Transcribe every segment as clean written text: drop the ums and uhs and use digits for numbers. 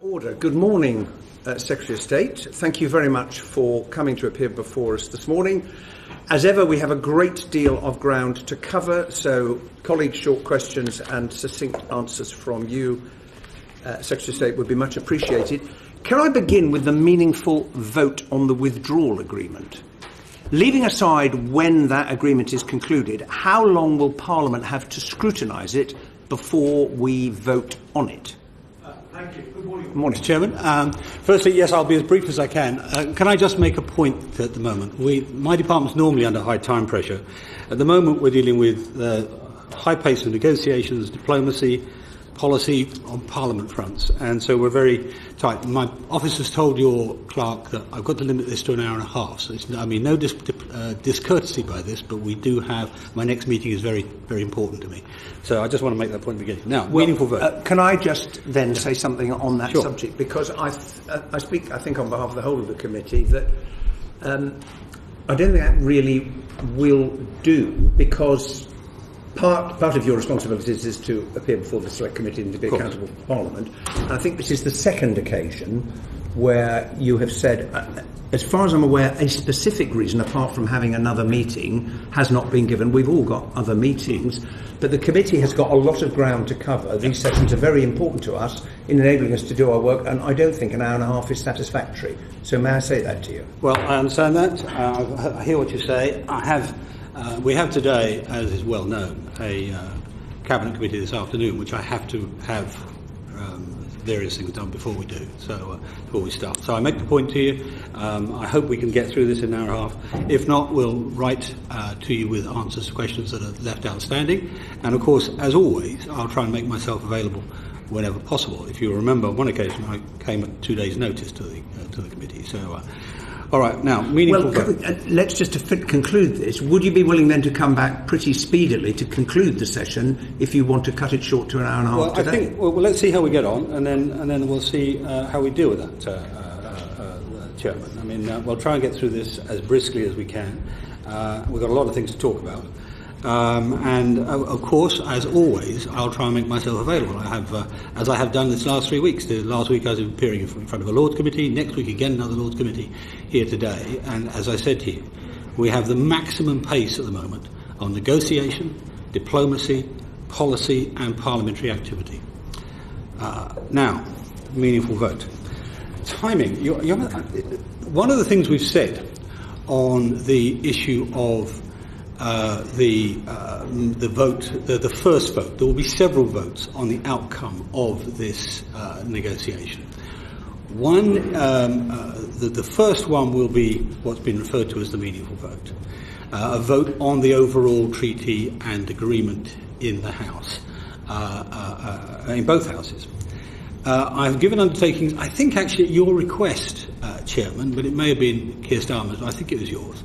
Order. Good morning, Secretary of State. Thank you very much for coming to appear before us this morning. As ever, we have a great deal of ground to cover, so colleagues' short questions and succinct answers from you, Secretary of State, would be much appreciated. Can I begin with the meaningful vote on the withdrawal agreement? Leaving aside when that agreement is concluded, how long will Parliament have to scrutinise it before we vote on it? Thank you. Good morning. Good morning, Chairman. Firstly, yes, I'll be as brief as I can. Can I just make a point at the moment? My department's normally under high time pressure. At the moment, we're dealing with high pace of negotiations, diplomacy, policy on Parliament fronts, and so we're very tight. My office has told your clerk that I've got to limit this to an hour and a half. So no discourtesy by this, but we do have my next meeting is very, very important to me. So I just want to make that point at the beginning. Now, meaningful vote. Can I just then say something on that subject? Because I speak, I think, on behalf of the whole of the committee that I don't think that really will do, because Part of your responsibilities is to appear before the Select Committee and to be accountable to Parliament. And I think this is the second occasion where you have said, as far as I'm aware, a specific reason, apart from having another meeting, has not been given. We've all got other meetings, but the committee has got a lot of ground to cover. These sessions are very important to us in enabling us to do our work, and I don't think an hour and a half is satisfactory. So may I say that to you? Well, I understand that. I hear what you say. We have today, as is well known, a Cabinet Committee this afternoon, which I have to have various things done before we do, so before we start. So I make the point to you. I hope we can get through this in an hour and a half. If not, we'll write to you with answers to questions that are left outstanding. And of course, as always, I'll try and make myself available whenever possible. If you remember, on one occasion I came at 2 days' notice to the committee. So. All right, now, meaningful vote. Let's just conclude this. Would you be willing then to come back pretty speedily to conclude the session if you want to cut it short to an hour and a half today? I think, let's see how we get on, and then we'll see how we deal with that, Chairman. I mean, we'll try and get through this as briskly as we can. We've got a lot of things to talk about. And of course, as always, I'll try and make myself available. I have, as I have done this last 3 weeks. Last week I was appearing in front of a Lords Committee. Next week again another Lords Committee here today. And as I said to you, we have the maximum pace at the moment on negotiation, diplomacy, policy, and parliamentary activity. Now, meaningful vote. Timing. One of the things we've said on the issue of the vote, the first vote. There will be several votes on the outcome of this negotiation. One, the first one will be what's been referred to as the meaningful vote, a vote on the overall treaty and agreement in the House, in both houses. I've given undertakings, I think actually at your request, Chairman, but it may have been Keir Starmer's, I think it was yours.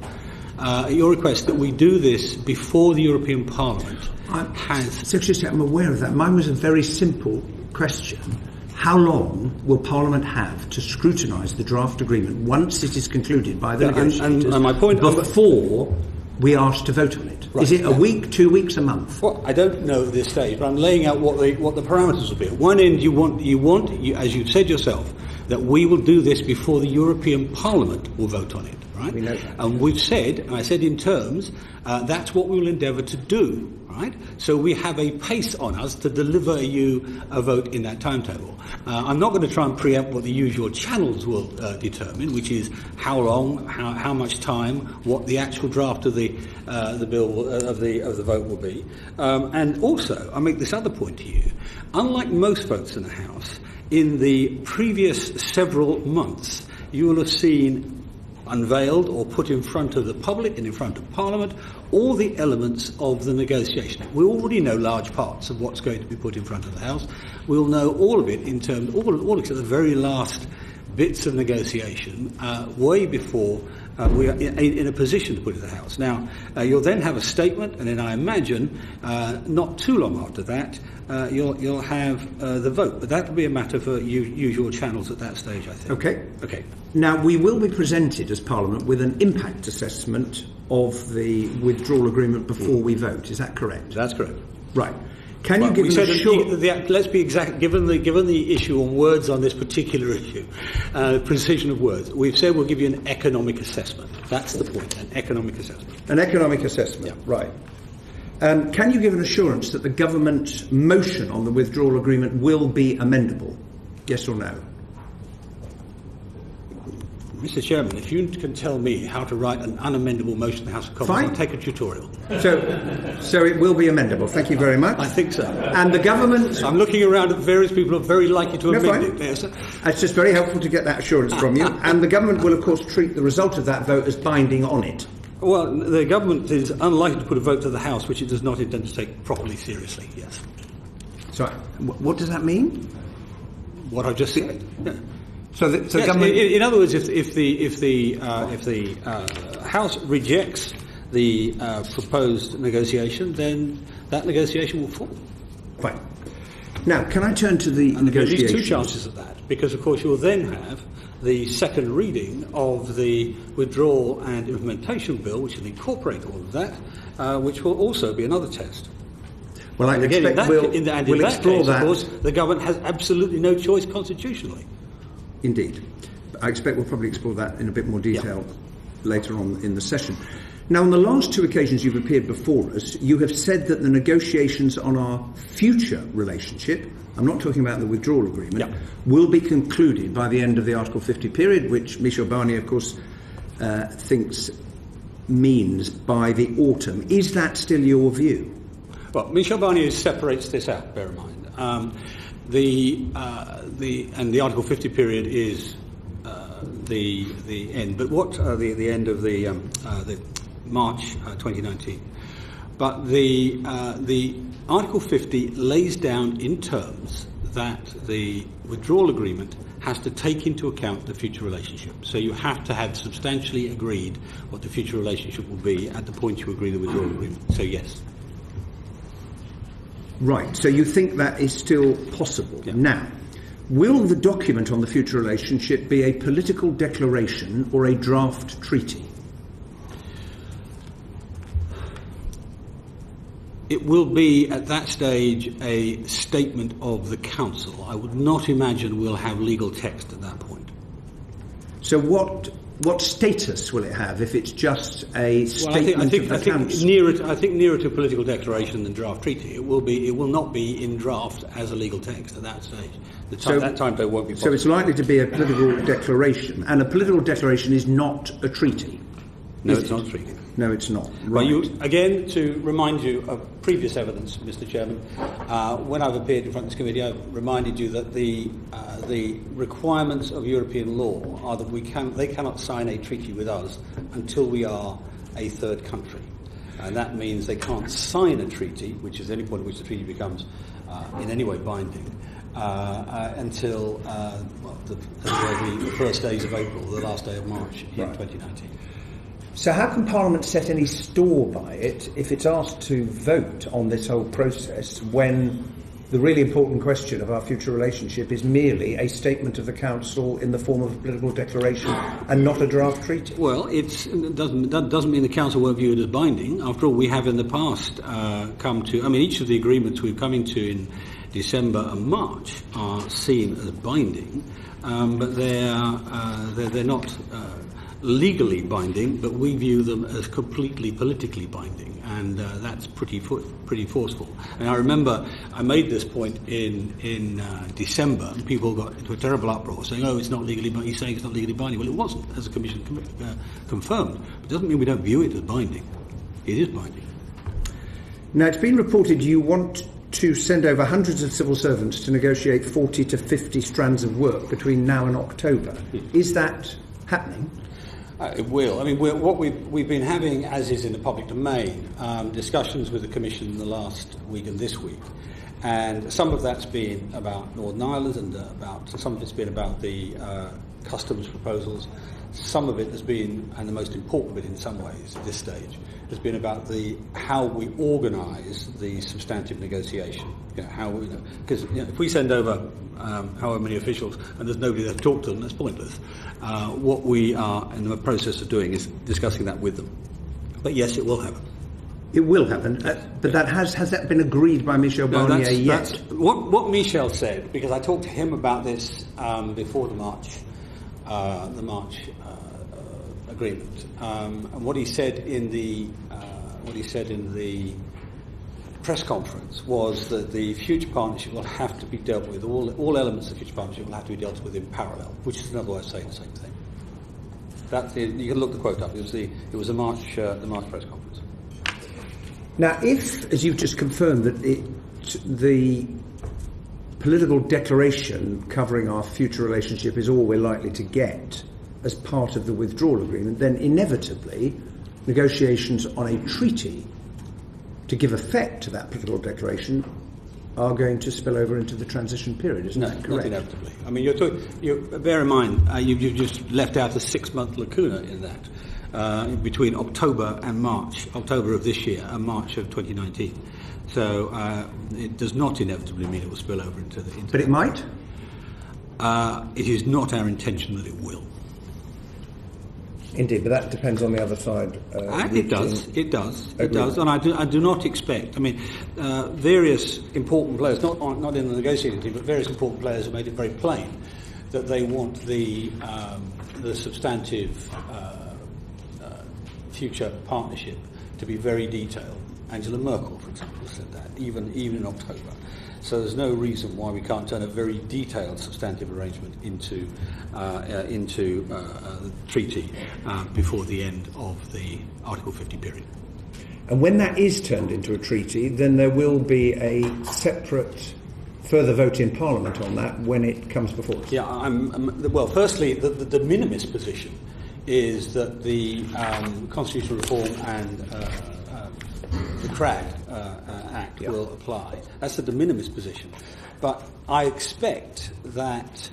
At your request that we do this before the European Parliament has... Secretary of State, I'm aware of that. Mine was a very simple question. How long will Parliament have to scrutinise the draft agreement once it is concluded by the negotiators and my point before we ask to vote on it? Right. Is it a week, 2 weeks, a month? Well, I don't know at this stage, but I'm laying out what the parameters will be. At one end, you want, as you've said yourself, that we will do this before the European Parliament will vote on it. Right? We know that. And we've said, and I said in terms, that's what we will endeavour to do. Right? So we have a pace on us to deliver you a vote in that timetable. I'm not going to try and preempt what the usual channels will determine, which is how long, how much time, what the actual draft of the bill of the vote will be. And also, I make this other point to you: unlike most votes in the House, in the previous several months, you will have seen unveiled or put in front of the public and in front of Parliament all the elements of the negotiation. We already know large parts of what's going to be put in front of the House. We'll know all of it in terms, all except the very last bits of negotiation, way before we are in a position to put it in the House. Now, you'll then have a statement, and then I imagine not too long after that, you'll have the vote. But that will be a matter for usual channels at that stage, I think. Okay. Now, we will be presented as Parliament with an impact assessment of the withdrawal agreement before we vote. Is that correct? That's correct. Right. Can you give an assurance? Let's be exact. Given the issue on words on this particular issue, precision of words, we've said we'll give you an economic assessment. That's the point. An economic assessment. An economic assessment. Yeah. Right. Can you give an assurance that the government motion on the withdrawal agreement will be amendable? Yes or no? Mr. Chairman, if you can tell me how to write an unamendable motion in the House of Commons, Fine. I'll take a tutorial. So it will be amendable. Thank you very much. I think so. And the government... I'm looking around at various people who are very likely to amend fine. it. Yes, sir. It's just very helpful to get that assurance from you. And the government will, of course, treat the result of that vote as binding on it. Well, the government is unlikely to put a vote to the House which it does not intend to take properly seriously, yes. So what does that mean? What I've just said. Yeah. So the Yes, government... in other words, if the House rejects the proposed negotiation, then that negotiation will fall. Fine. Now, can I turn to the And there are at negotiations? least two chances of that, because of course you'll then have the second reading of the withdrawal and implementation bill, which will incorporate all of that, which will also be another test. Well, I Again, expect we'll explore case, that. Of course, the government has absolutely no choice constitutionally. Indeed. I expect we'll probably explore that in a bit more detail later on in the session. Now, on the last two occasions you've appeared before us, you have said that the negotiations on our future relationship, I'm not talking about the withdrawal agreement, will be concluded by the end of the Article 50 period, which Michel Barnier, of course, thinks means by the autumn. Is that still your view? Well, Michel Barnier separates this out, bear in mind. The Article 50 period is the end, but what the end of the March 2019. But the Article 50 lays down in terms that the withdrawal agreement has to take into account the future relationship. So you have to have substantially agreed what the future relationship will be at the point you agree the withdrawal agreement. So yes. Right, so you think that is still possible. Yeah. Now, will the document on the future relationship be a political declaration or a draft treaty? It will be, at that stage, a statement of the Council. I would not imagine we'll have legal text at that point. So what status will it have if it's just a statement of the Council? I think nearer to political declaration than draft treaty. It will not be in draft as a legal text at that stage. That timetable won't be possible. So it's likely to be a political declaration, and a political declaration is not a treaty. No, it's not a treaty. No, it's not. Right. Right. Again, to remind you of previous evidence, Mr. Chairman, when I've appeared in front of this committee, I've reminded you that the requirements of European law are that they cannot sign a treaty with us until we are a third country. And that means they can't sign a treaty, which is any point at which the treaty becomes in any way binding, until the first days of April, the last day of March in 2019. So how can Parliament set any store by it if it's asked to vote on this whole process when the really important question of our future relationship is merely a statement of the Council in the form of a political declaration and not a draft treaty? Well, that doesn't mean the Council won't view it as binding. After all, we have in the past come to... I mean, each of the agreements we've come into in December and March are seen as binding, but they're not... legally binding, but we view them as completely politically binding, and that's pretty forceful. And I remember I made this point in December, and people got into a terrible uproar saying, "Oh, it's not legally binding." He's saying it's not legally binding. Well, it wasn't, as the Commission confirmed. But it doesn't mean we don't view it as binding. It is binding. Now, it's been reported you want to send over hundreds of civil servants to negotiate 40 to 50 strands of work between now and October. Yes. Is that happening? It will. I mean, what we've been having, as is in the public domain, discussions with the Commission in the last week and this week, and some of that's been about Northern Ireland, and some of it's been about the customs proposals. Some of it has been, and the most important bit in some ways at this stage, has been about how we organise the substantive negotiation. Because if we send over however many officials and there's nobody there to talk to them, that's pointless. What we are in the process of doing is discussing that with them. But yes, it will happen. It will happen, but has that been agreed by Michel Barnier yet? That's what Michel said, because I talked to him about this before the March agreement, and what he said in the press conference was that the future partnership will have to be dealt with. All elements of the future partnership will have to be dealt with in parallel, which is another way of saying the same thing. You can look the quote up. It was the March press conference. Now, if, as you've just confirmed, that the political declaration covering our future relationship is all we're likely to get as part of the withdrawal agreement, then inevitably negotiations on a treaty to give effect to that political declaration are going to spill over into the transition period, isn't that correct? Not inevitably. I mean, bear in mind, you've just left out a 6-month lacuna in that. Between October and March, October of this year and March of 2019. So it does not inevitably mean it will spill over into the... But it might? It is not our intention that it will. Indeed, but that depends on the other side. It does. And I do not expect... I mean, various important players, not in the negotiating team, but various important players have made it very plain that they want the substantive... future partnership to be very detailed. Angela Merkel, for example, said that, even in October. So there's no reason why we can't turn a very detailed substantive arrangement into the treaty before the end of the Article 50 period. And when that is turned into a treaty, then there will be a separate further vote in Parliament on that when it comes before us. Yeah, well, firstly, the de minimis position is that the constitutional reform and the CRAG Act will apply. That's the de minimis position. But I expect that,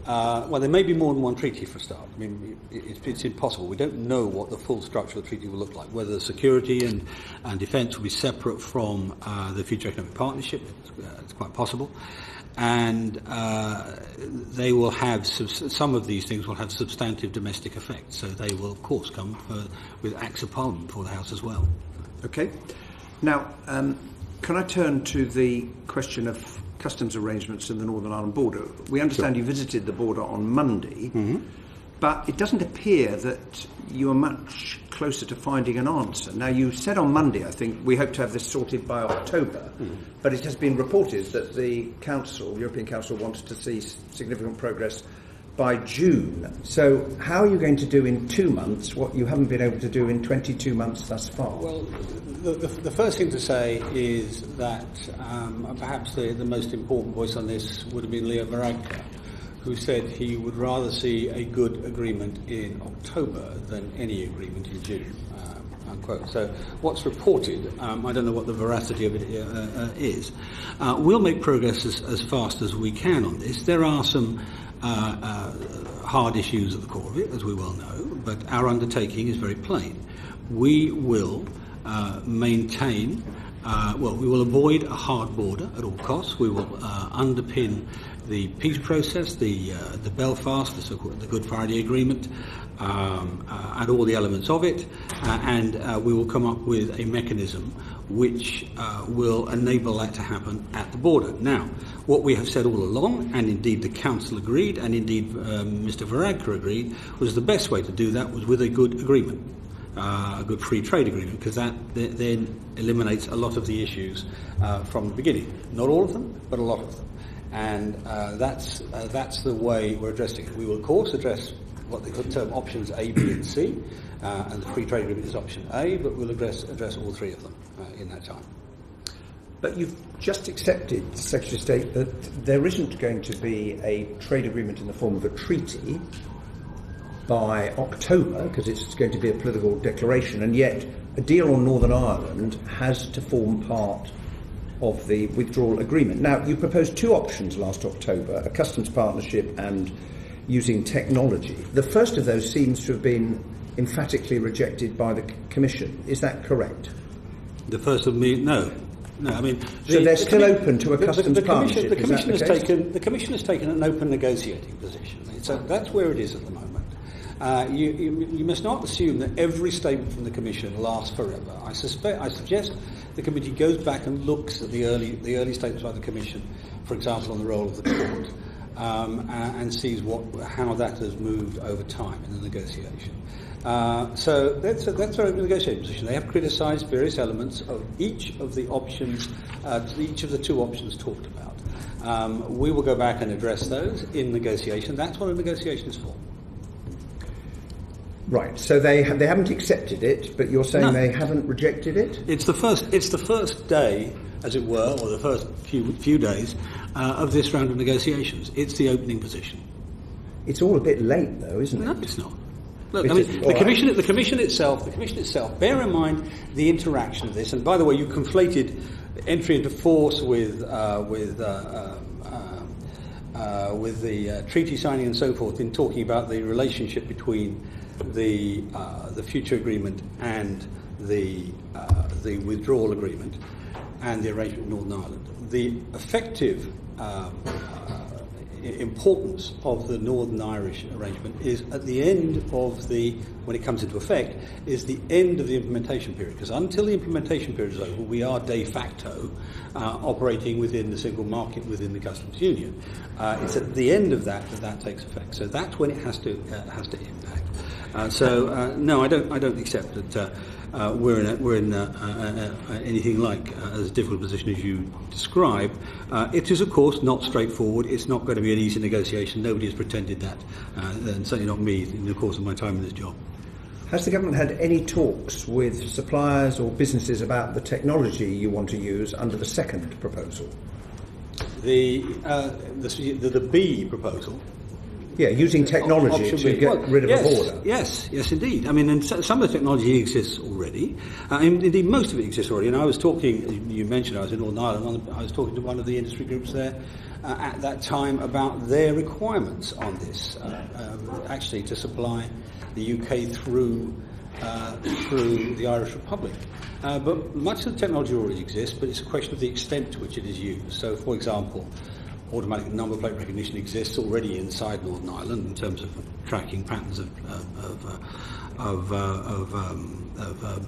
there may be more than one treaty for a start. I mean, it's impossible. We don't know what the full structure of the treaty will look like, whether the security and defence will be separate from the future economic partnership. It's quite possible. And they will have some of these things will have substantive domestic effects. So they will, of course, come with acts of Parliament for the House as well. Okay. Now, can I turn to the question of customs arrangements in the Northern Ireland border? We understand you visited the border on Monday, but it doesn't appear that you are much closer to finding an answer. Now, you said on Monday, I think, we hope to have this sorted by October, but it has been reported that the European Council wanted to see significant progress by June. So how are you going to do in 2 months what you haven't been able to do in 22 months thus far? Well, the first thing to say is that perhaps the most important voice on this would have been Leo Varadkar, who said he would rather see a good agreement in October than any agreement in June, unquote. So what's reported, I don't know what the veracity of it is. We'll make progress as fast as we can on this. There are some hard issues at the core of it, as we well know, but our undertaking is very plain. We will maintain, we will avoid a hard border at all costs. We will underpin the peace process, the Belfast, the Good Friday Agreement, and all the elements of it, and we will come up with a mechanism which will enable that to happen at the border. Now, what we have said all along, and indeed the Council agreed, and indeed Mr Varadkar agreed, was the best way to do that was with a good agreement, a good free trade agreement, because that then eliminates a lot of the issues from the beginning. Not all of them, but a lot of them. And that's the way we're addressing it. We will, of course, address what they could term options A, B, and C, and the free trade agreement is option A, but we'll address all three of them in that time. But you've just accepted, Secretary of State, that there isn't going to be a trade agreement in the form of a treaty by October, because it's going to be a political declaration, and yet a deal on Northern Ireland has to form part of the withdrawal agreement. Now, you proposed two options last October, a customs partnership and using technology. The first of those seems to have been emphatically rejected by the Commission. Is that correct? The first of me, no. I mean, so they're still open to a customs partnership. The Commission has taken an open negotiating position. So that's where it is at the moment. You must not assume that every statement from the Commission lasts forever. I suggest the committee goes back and looks at the early statements by the Commission, for example, on the role of the court, and sees how that has moved over time in the negotiation. So that's our negotiating position. They have criticised various elements of each of the options, each of the two options talked about. We will go back and address those in negotiation. That's what a negotiation is for. Right. So they haven't accepted it, but you're saying they haven't rejected it? It's the first day, as it were, or the first few days of this round of negotiations. It's the opening position. It's all a bit late, though, isn't it? No, it's not. Look, I mean, the commission itself. Bear in mind the interaction of this. And by the way, you conflated entry into force with the treaty signing and so forth in talking about the relationship between the future agreement and the withdrawal agreement and the arrangement with Northern Ireland. The effective importance of the Northern Irish arrangement is at the end of when it comes into effect, is the end of the implementation period. Because until the implementation period is over, we are de facto operating within the single market, within the customs union. It's at the end of that takes effect. So that's when it has to impact. No, I don't accept that we're in anything like as difficult a position as you describe. It is, of course, not straightforward. It's not going to be an easy negotiation. Nobody has pretended that, and certainly not me in the course of my time in this job. Has the government had any talks with suppliers or businesses about the technology you want to use under the second proposal? The B proposal. Yeah, using technology to get rid of a border. Yes, indeed. I mean, and some of the technology exists already. Indeed, most of it exists already. And I was talking, you mentioned I was in Northern Ireland, I was talking to one of the industry groups there at that time about their requirements on this, actually to supply the UK through the Irish Republic. But much of the technology already exists, but it's a question of the extent to which it is used. So, for example, automatic number plate recognition exists already inside Northern Ireland in terms of tracking patterns of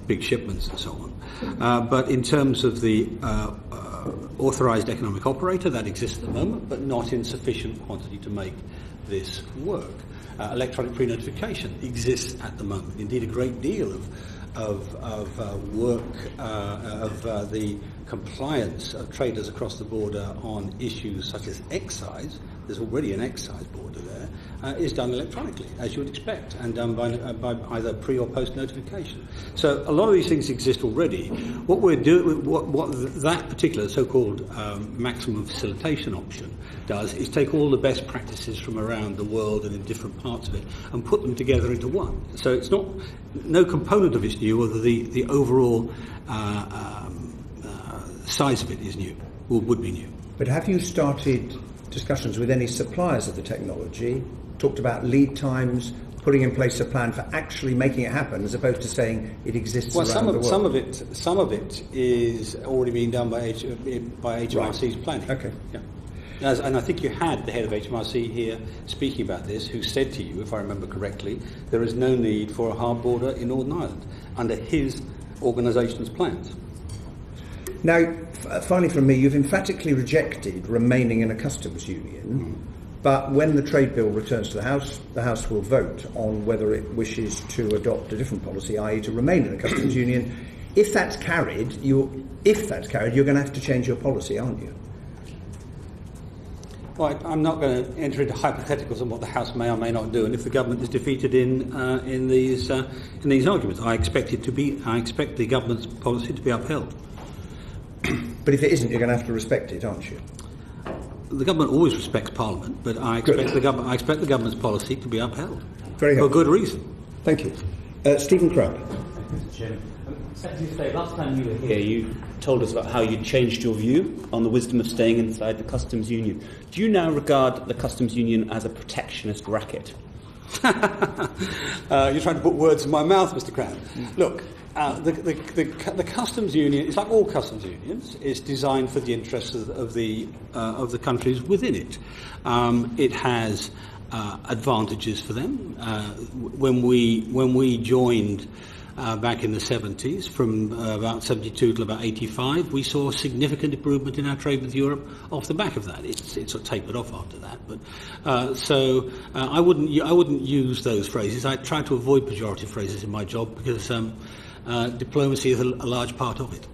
big shipments and so on. But in terms of the authorised economic operator, that exists at the moment, but not in sufficient quantity to make this work. Electronic pre-notification exists at the moment. Indeed, a great deal of work of the compliance of traders across the border on issues such as excise. There's already an excise border there. Is done electronically, as you would expect, and done by either pre or post notification. So a lot of these things exist already. What we're doing, what that particular so-called maximum facilitation option does, is take all the best practices from around the world and in different parts of it and put them together into one. So it's no component of it's new, although the overall size of it is new, or would be new. But have you started discussions with any suppliers of the technology, talked about lead times, putting in place a plan for actually making it happen, as opposed to saying it exists around the world? Some of it is already being done by HMRC's planning. Okay. Yeah. And I think you had the head of HMRC here speaking about this, who said to you, if I remember correctly, there is no need for a hard border in Northern Ireland under his organisation's plans. Now, finally from me, you've emphatically rejected remaining in a customs union, but when the trade bill returns to the House will vote on whether it wishes to adopt a different policy, i.e. to remain in a customs union. If that's carried, you're going to have to change your policy, aren't you? Well, I'm not going to enter into hypotheticals on what the House may or may not do, and if the government is defeated in these arguments, I expect the government's policy to be upheld. But if it isn't, you're going to have to respect it, aren't you? The government always respects Parliament, but I expect the government's policy to be upheld. Very helpful. For good reason. Thank you. Stephen Crabb. Mr. Chairman, Secretary of State, last time you were here, you told us about how you'd changed your view on the wisdom of staying inside the customs union. Do you now regard the customs union as a protectionist racket? You're trying to put words in my mouth, Mr. Crabb. Look, the customs union, it's like all customs unions, is designed for the interests of the countries within it. It has advantages for them. When we joined back in the 70s, from about 72 to about 85, we saw a significant improvement in our trade with Europe off the back of that. It sort of tapered off after that, but I wouldn't use those phrases. I try to avoid pejorative phrases in my job because diplomacy is a large part of it.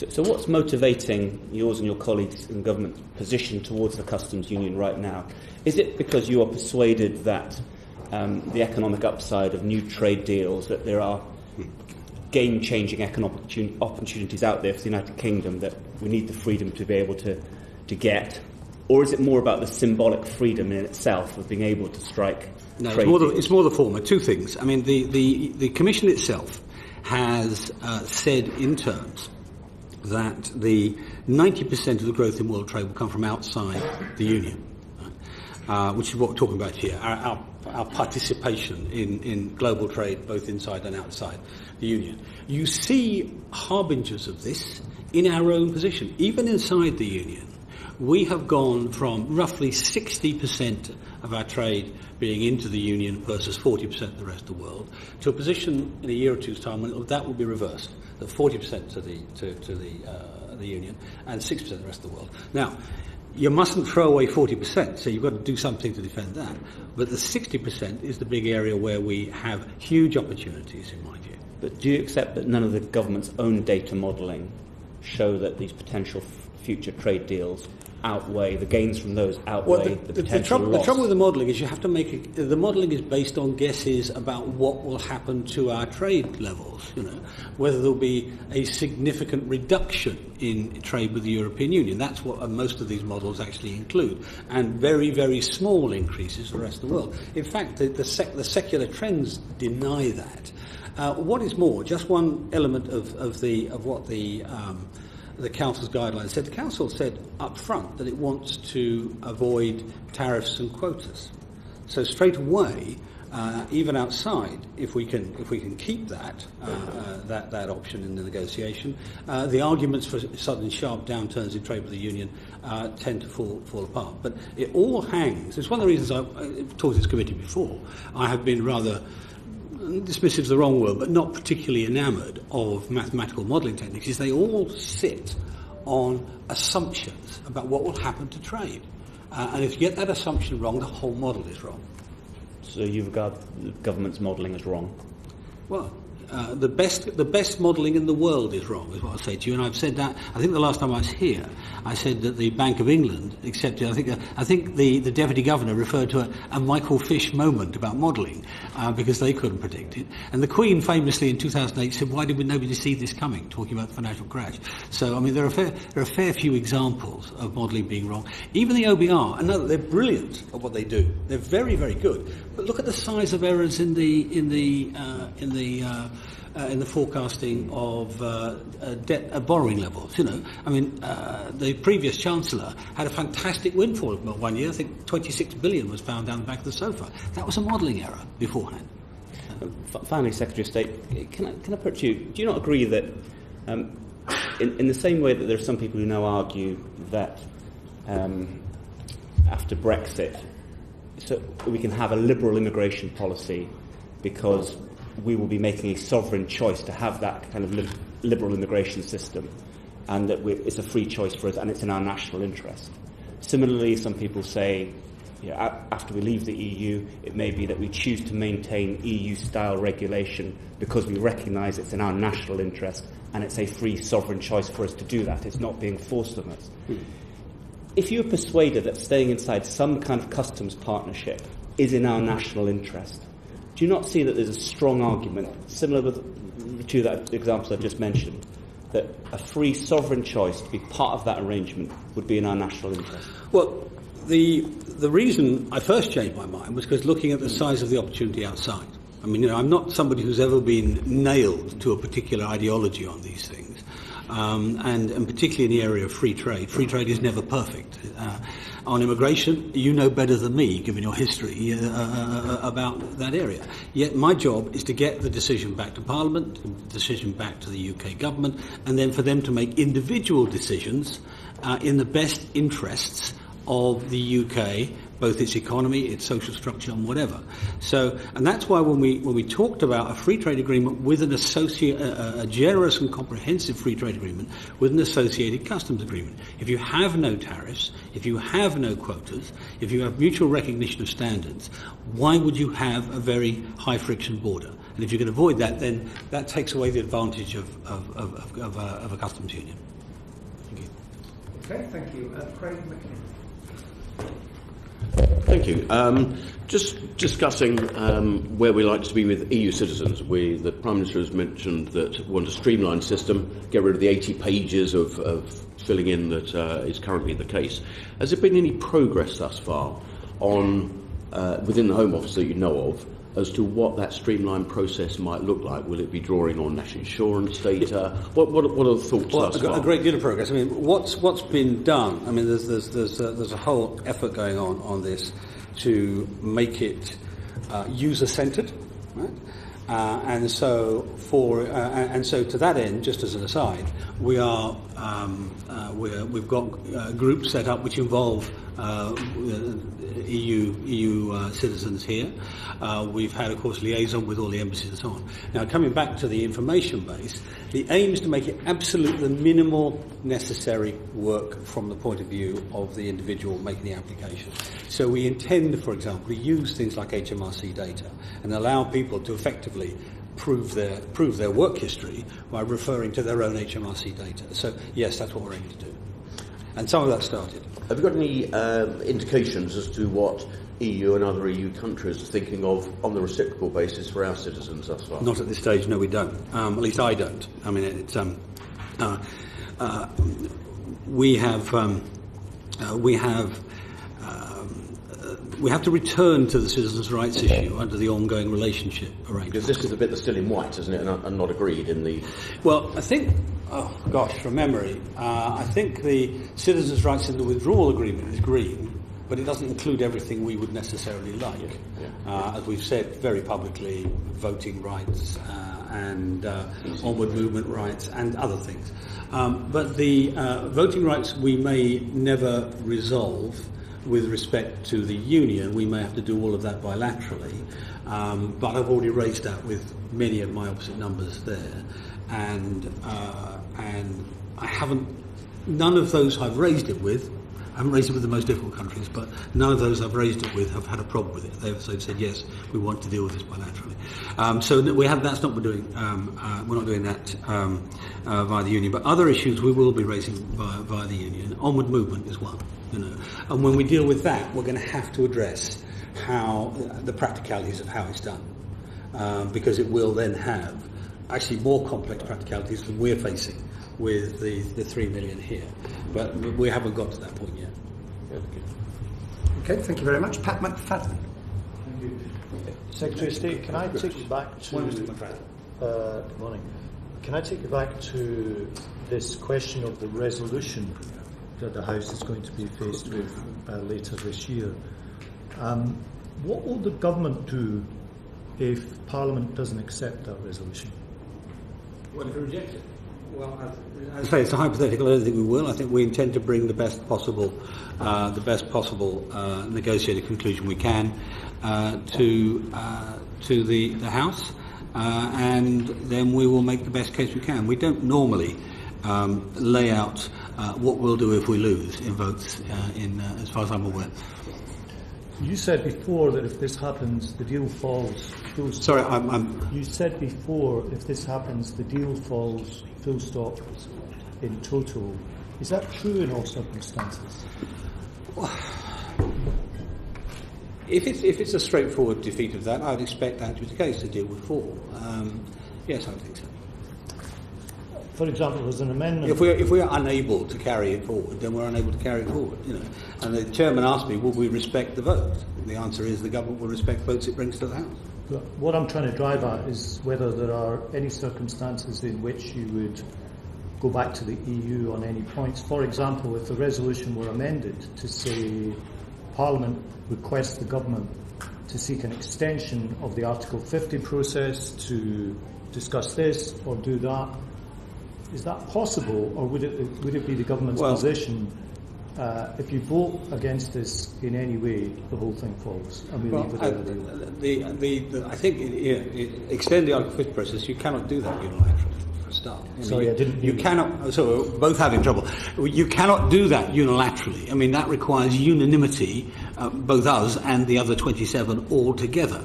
So what's motivating yours and your colleagues in government's position towards the customs union right now? Is it because you are persuaded that the economic upside of new trade deals, that there are game-changing economic opportunities out there for the United Kingdom that we need the freedom to be able to get? Or is it more about the symbolic freedom in itself of being able to strike trade deals? It's more the former. Two things. I mean, the Commission itself has said in terms that the 90% of the growth in world trade will come from outside the Union, which is what we're talking about here, our participation in global trade, both inside and outside the Union. You see harbingers of this in our own position. Even inside the Union, we have gone from roughly 60% of our trade being into the Union versus 40% of the rest of the world, to a position in a year or two's time when that will be reversed, that 40% to the Union and 6% of the rest of the world. Now, you mustn't throw away 40%, so you've got to do something to defend that. But the 60% is the big area where we have huge opportunities, in my view. But do you accept that none of the government's own data modelling show that these potential future trade deals outweigh the gains from those outweigh the potential loss? The trouble with the modelling is you have to make the modelling is based on guesses about what will happen to our trade levels. Whether there'll be a significant reduction in trade with the European Union. That's what most of these models actually include, and very, very small increases for the rest of the world. In fact, the secular trends deny that. What is more, just one element of what the Council's guidelines said. The Council said up front that it wants to avoid tariffs and quotas. So straight away, even outside, if we can keep that option in the negotiation, the arguments for sudden sharp downturns in trade with the Union tend to fall apart. But it all hangs. It's one of the reasons I've talked to this committee before. I have been rather, dismissive is the wrong word, but not particularly enamoured of mathematical modelling techniques, is they all sit on assumptions about what will happen to trade. And if you get that assumption wrong, the whole model is wrong. So you regard the government's modelling as wrong? Well, the best modelling in the world is wrong, is what I say to you, and I've said that. I think the last time I was here, I said that the Bank of England accepted. I think the deputy governor referred to a Michael Fish moment about modelling because they couldn't predict it, and the Queen famously in 2008 said, "Why did nobody see this coming?" Talking about the financial crash. So I mean, there are a fair few examples of modelling being wrong. Even the OBR, I know that they're brilliant at what they do. They're very, very good. But look at the size of errors in the forecasting of debt borrowing levels. I mean, the previous Chancellor had a fantastic windfall one year. I think 26 billion was found down the back of the sofa. That was a modelling error beforehand. Finally, Secretary of State, can I put to you, do you not agree that in the same way that there are some people who now argue that after Brexit, so we can have a liberal immigration policy because we will be making a sovereign choice to have that kind of liberal immigration system, and that it's a free choice for us and it's in our national interest? Similarly, some people say, after we leave the EU, it may be that we choose to maintain EU-style regulation because we recognise it's in our national interest and it's a free sovereign choice for us to do that. It's not being forced on us. If you're persuaded that staying inside some kind of customs partnership is in our national interest, do you not see that there's a strong argument, similar to that example I just mentioned, that a free sovereign choice to be part of that arrangement would be in our national interest? Well, the reason I first changed my mind was because looking at the size of the opportunity outside. I mean, I'm not somebody who's ever been nailed to a particular ideology on these things. And particularly in the area of free trade. Free trade is never perfect. On immigration, you know better than me, given your history, about that area. Yet my job is to get the decision back to Parliament, the decision back to the UK government, and then for them to make individual decisions in the best interests of the UK, both its economy, its social structure, and whatever. So, and that's why when we talked about a free trade agreement with an a generous and comprehensive free trade agreement with an associated customs agreement, if you have no tariffs, if you have no quotas, if you have mutual recognition of standards, why would you have a very high friction border? And if you can avoid that, then that takes away the advantage of a customs union. Thank you. Okay, thank you. Craig McKinney. Thank you. Just discussing where we like to be with EU citizens. The Prime Minister has mentioned that we want a streamlined system, get rid of the 80 pages of filling in that is currently the case. Has there been any progress thus far on within the Home Office that you know of as to what that streamlined process might look like? Will it be drawing on national insurance data? What are the thoughts thus far? A great deal of progress. I mean, what's been done? I mean, there's a whole effort going on this to make it user-centred, right? And so to that end, just as an aside, we've got groups set up which involve EU citizens here. We've had, of course, liaison with all the embassies and so on. Now, coming back to the information base, the aim is to make it absolutely the minimal necessary work from the point of view of the individual making the application. So we intend, for example, to use things like HMRC data and allow people to effectively prove their work history by referring to their own HMRC data. So, yes, that's what we're aiming to do. And some of that started. Have you got any indications as to what EU and other EU countries are thinking of on the reciprocal basis for our citizens thus far? Not at this stage, no, we don't. At least I don't. I mean, it's we have to return to the citizens' rights issue under the ongoing relationship arrangement. Because this is the bit that's still in white, isn't it, and not agreed in the... Well, I think, from memory, I think the citizens' rights in the withdrawal agreement is green, but it doesn't include everything we would necessarily like. As we've said very publicly, voting rights and onward movement rights and other things. But the voting rights we may never resolve with respect to the union. We may have to do all of that bilaterally, but I've already raised that with many of my opposite numbers there, and I haven't. None of those I've raised it with. I haven't raised it with the most difficult countries, but none of those I've raised it with have had a problem with it. They've said yes, we want to deal with this bilaterally. So we have. That's not what we're doing. We're not doing that via the union. But other issues we will be raising via the union. Onward movement is one. And when we deal with that, we're going to have to address how the practicalities of how it's done, because it will then have actually more complex practicalities than we're facing with the 3 million here. But we haven't got to that point yet. Okay, thank you very much. Pat McFadden. Thank you. Secretary of State, can I take you back to... Good morning. Can I take you back to this question of the resolution that the House is going to be faced with later this year? What will the government do if Parliament doesn't accept that resolution? Well, if we reject it? Well, as I say, it's a hypothetical. I don't think we will. I think we intend to bring the best possible negotiated conclusion we can to the House, and then we will make the best case we can. We don't normally lay out what we'll do if we lose in votes, as far as I'm aware. You said before that if this happens, the deal falls. Sorry, You said before if this happens, the deal falls full stop in total. Is that true in all circumstances? If it's a straightforward defeat of that, I would expect that to be the case. The deal would fall. Yes, I would think so. For example, there's an amendment... If we are unable to carry it forward, then we're unable to carry it forward. And the chairman asked me, will we respect the vote? The answer is the government will respect votes it brings to the House. But what I'm trying to drive at is whether there are any circumstances in which you would go back to the EU on any points. For example, if the resolution were amended to say Parliament requests the government to seek an extension of the Article 50 process to discuss this or do that, is that possible, or would it be the government's position If you vote against this in any way, the whole thing falls. And we leave without a deal. I think extend the Article 50 process. You cannot do that unilaterally. For a start. Sorry, I didn't. You cannot. So we're both having trouble. You cannot do that unilaterally. I mean, that requires unanimity, both us and the other 27 all together.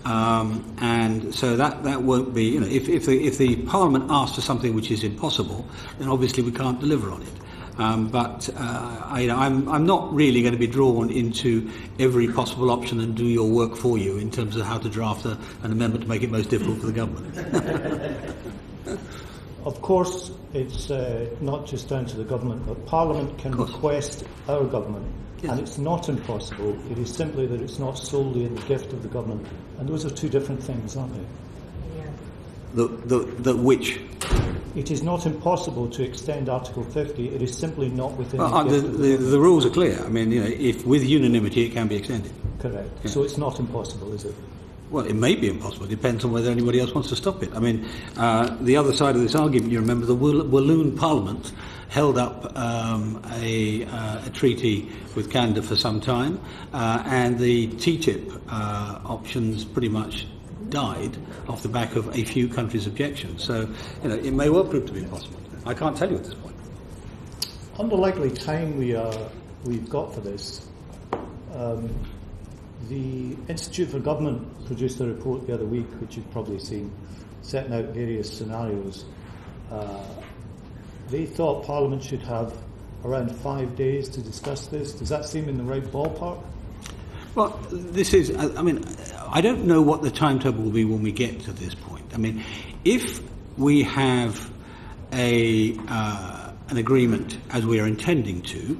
And so that won't be. You know, if the Parliament asks for something which is impossible, then obviously we can't deliver on it. But I'm not really going to be drawn into every possible option and do your work for you in terms of how to draft an amendment to make it most difficult for the government. Of course, it's not just down to the government, but Parliament can request our government, and it's not impossible. It is simply that it's not solely in the gift of the government, and those are two different things, aren't they? The which? It is not impossible to extend Article 50. It is simply not within the gift of the the rules are clear. I mean, if with unanimity it can be extended. Correct. Yeah. So it's not impossible, is it? Well, it may be impossible. It depends on whether anybody else wants to stop it. I mean, the other side of this argument, you remember, the Walloon Parliament held up a treaty with Canada for some time, and the TTIP options pretty much died off the back of a few countries' objections. So, it may well prove to be impossible. I can't tell you at this point. On the likely time we've got for this, the Institute for Government produced a report the other week, which you've probably seen, setting out various scenarios. They thought Parliament should have around 5 days to discuss this. Does that seem in the right ballpark? Well, this is, I mean, I don't know what the timetable will be when we get to this point. I mean, if we have an agreement, as we are intending to,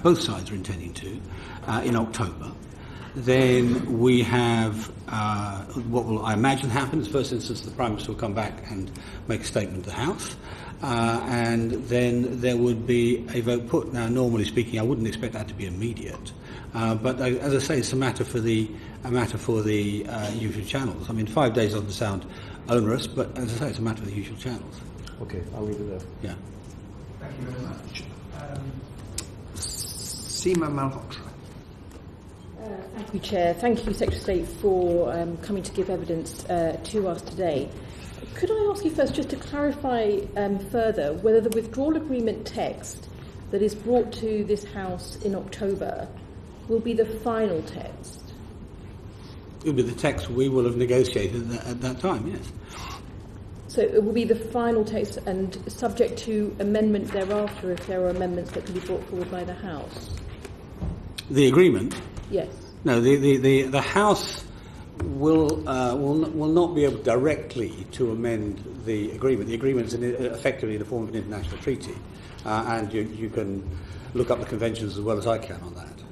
both sides are intending to, in October, then we have what will, I imagine, happen. In the first instance, the Prime Minister will come back and make a statement to the House, and then there would be a vote put. Now, normally speaking, I wouldn't expect that to be immediate, but as I say, it's a matter for the usual channels. I mean, 5 days doesn't sound onerous, but as I say, it's a matter of the usual channels. Okay, I'll leave it there. Yeah. Thank you very much. Seema Malhotra. Thank you, Chair. Thank you, Secretary of State, for coming to give evidence to us today. Could I ask you first just to clarify further whether the withdrawal agreement text that is brought to this House in October will be the final text? It will be the text we will have negotiated at that time, yes. So it will be the final text and subject to amendment thereafter if there are amendments that can be brought forward by the House? The agreement? Yes. No, the House will not be able directly to amend the agreement. The agreement is effectively in the form of an international treaty, and you can look up the conventions as well as I can on that.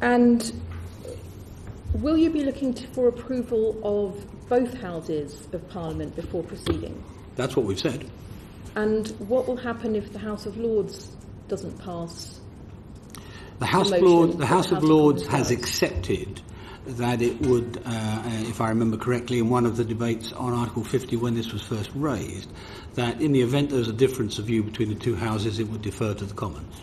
And will you be looking for approval of both houses of Parliament before proceeding? That's what we've said. And what will happen if the House of Lords doesn't pass? The House of Lords has accepted that it would, if I remember correctly, in one of the debates on Article 50 when this was first raised, that in the event there's a difference of view between the two houses, it would defer to the Commons.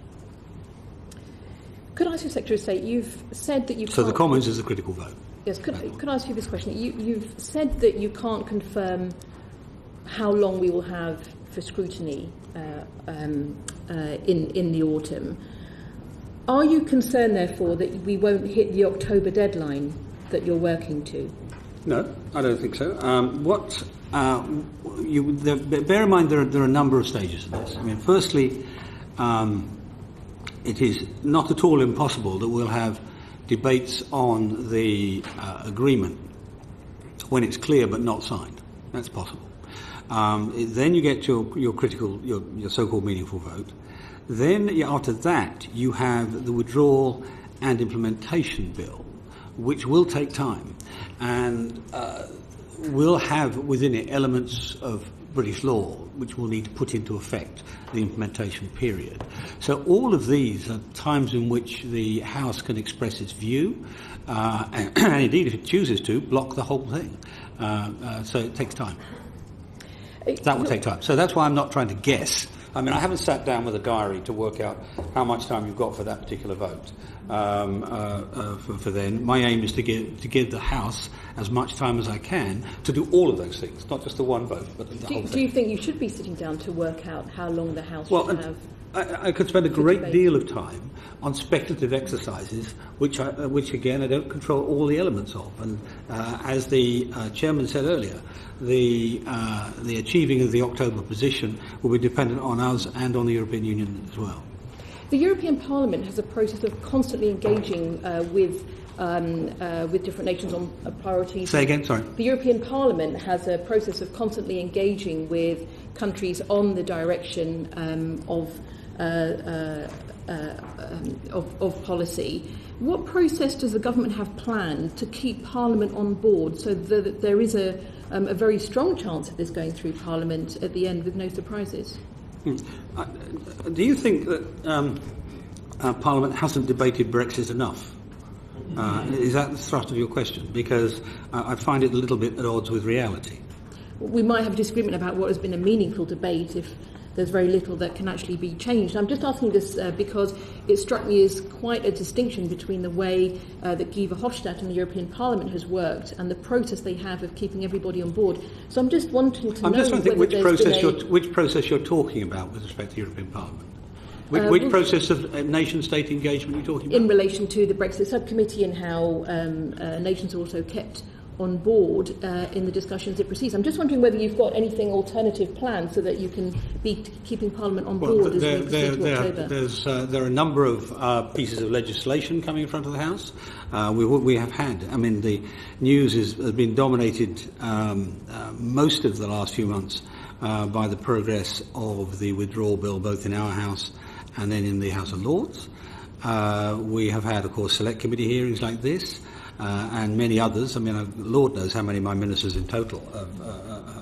Could I ask you, Secretary of State, you've said that you can't... So the Commons is the critical vote. Yes, could I ask you this question? You've said that you can't confirm how long we will have for scrutiny in the autumn. Are you concerned, therefore, that we won't hit the October deadline that you're working to? No, I don't think so. Bear in mind there are a number of stages in this. I mean, firstly, it is not at all impossible that we'll have debates on the agreement when it's clear but not signed. That's possible. Then you get your critical, your so-called meaningful vote. Then, after that, you have the withdrawal and implementation bill, which will take time and will have within it elements of British law, which will need to put into effect the implementation period. So all of these are times in which the House can express its view, and indeed, if it chooses to, block the whole thing. So it takes time. That will take time. So that's why I'm not trying to guess. I mean, I haven't sat down with a diary to work out how much time you've got for that particular vote. For then, my aim is to give the House as much time as I can to do all of those things, not just the one vote, but the whole thing. Do you think you should be sitting down to work out how long the House should have? I could spend a great deal of time on speculative exercises, which again I don't control all the elements of. And as the chairman said earlier, the achieving of the October position will be dependent on us and on the European Union as well. The European Parliament has a process of constantly engaging with different nations on priorities. Say again, sorry. The European Parliament has a process of constantly engaging with countries on the direction of policy. What process does the government have planned to keep Parliament on board so that there is a very strong chance of this going through Parliament at the end with no surprises? Do you think that Parliament hasn't debated Brexit enough? Is that the thrust of your question? Because I find it a little bit at odds with reality. We might have a disagreement about what has been a meaningful debate if there's very little that can actually be changed. I'm just asking this because it struck me as quite a distinction between the way that Guy Verhofstadt and the European Parliament has worked and the process they have of keeping everybody on board. So I'm just wanting to know which process you're talking about with respect to the European Parliament. Which process of nation-state engagement are you talking about? In relation to the Brexit subcommittee and how nations are also kept on board in the discussions it proceeds. I'm just wondering whether you've got anything alternative planned so that you can be keeping Parliament on board as we proceed to October. There are a number of pieces of legislation coming in front of the House. We have had, I mean, the news has been dominated most of the last few months by the progress of the withdrawal bill, both in our House and then in the House of Lords. We have had, of course, select committee hearings like this. And many others. I mean, Lord knows how many my ministers in total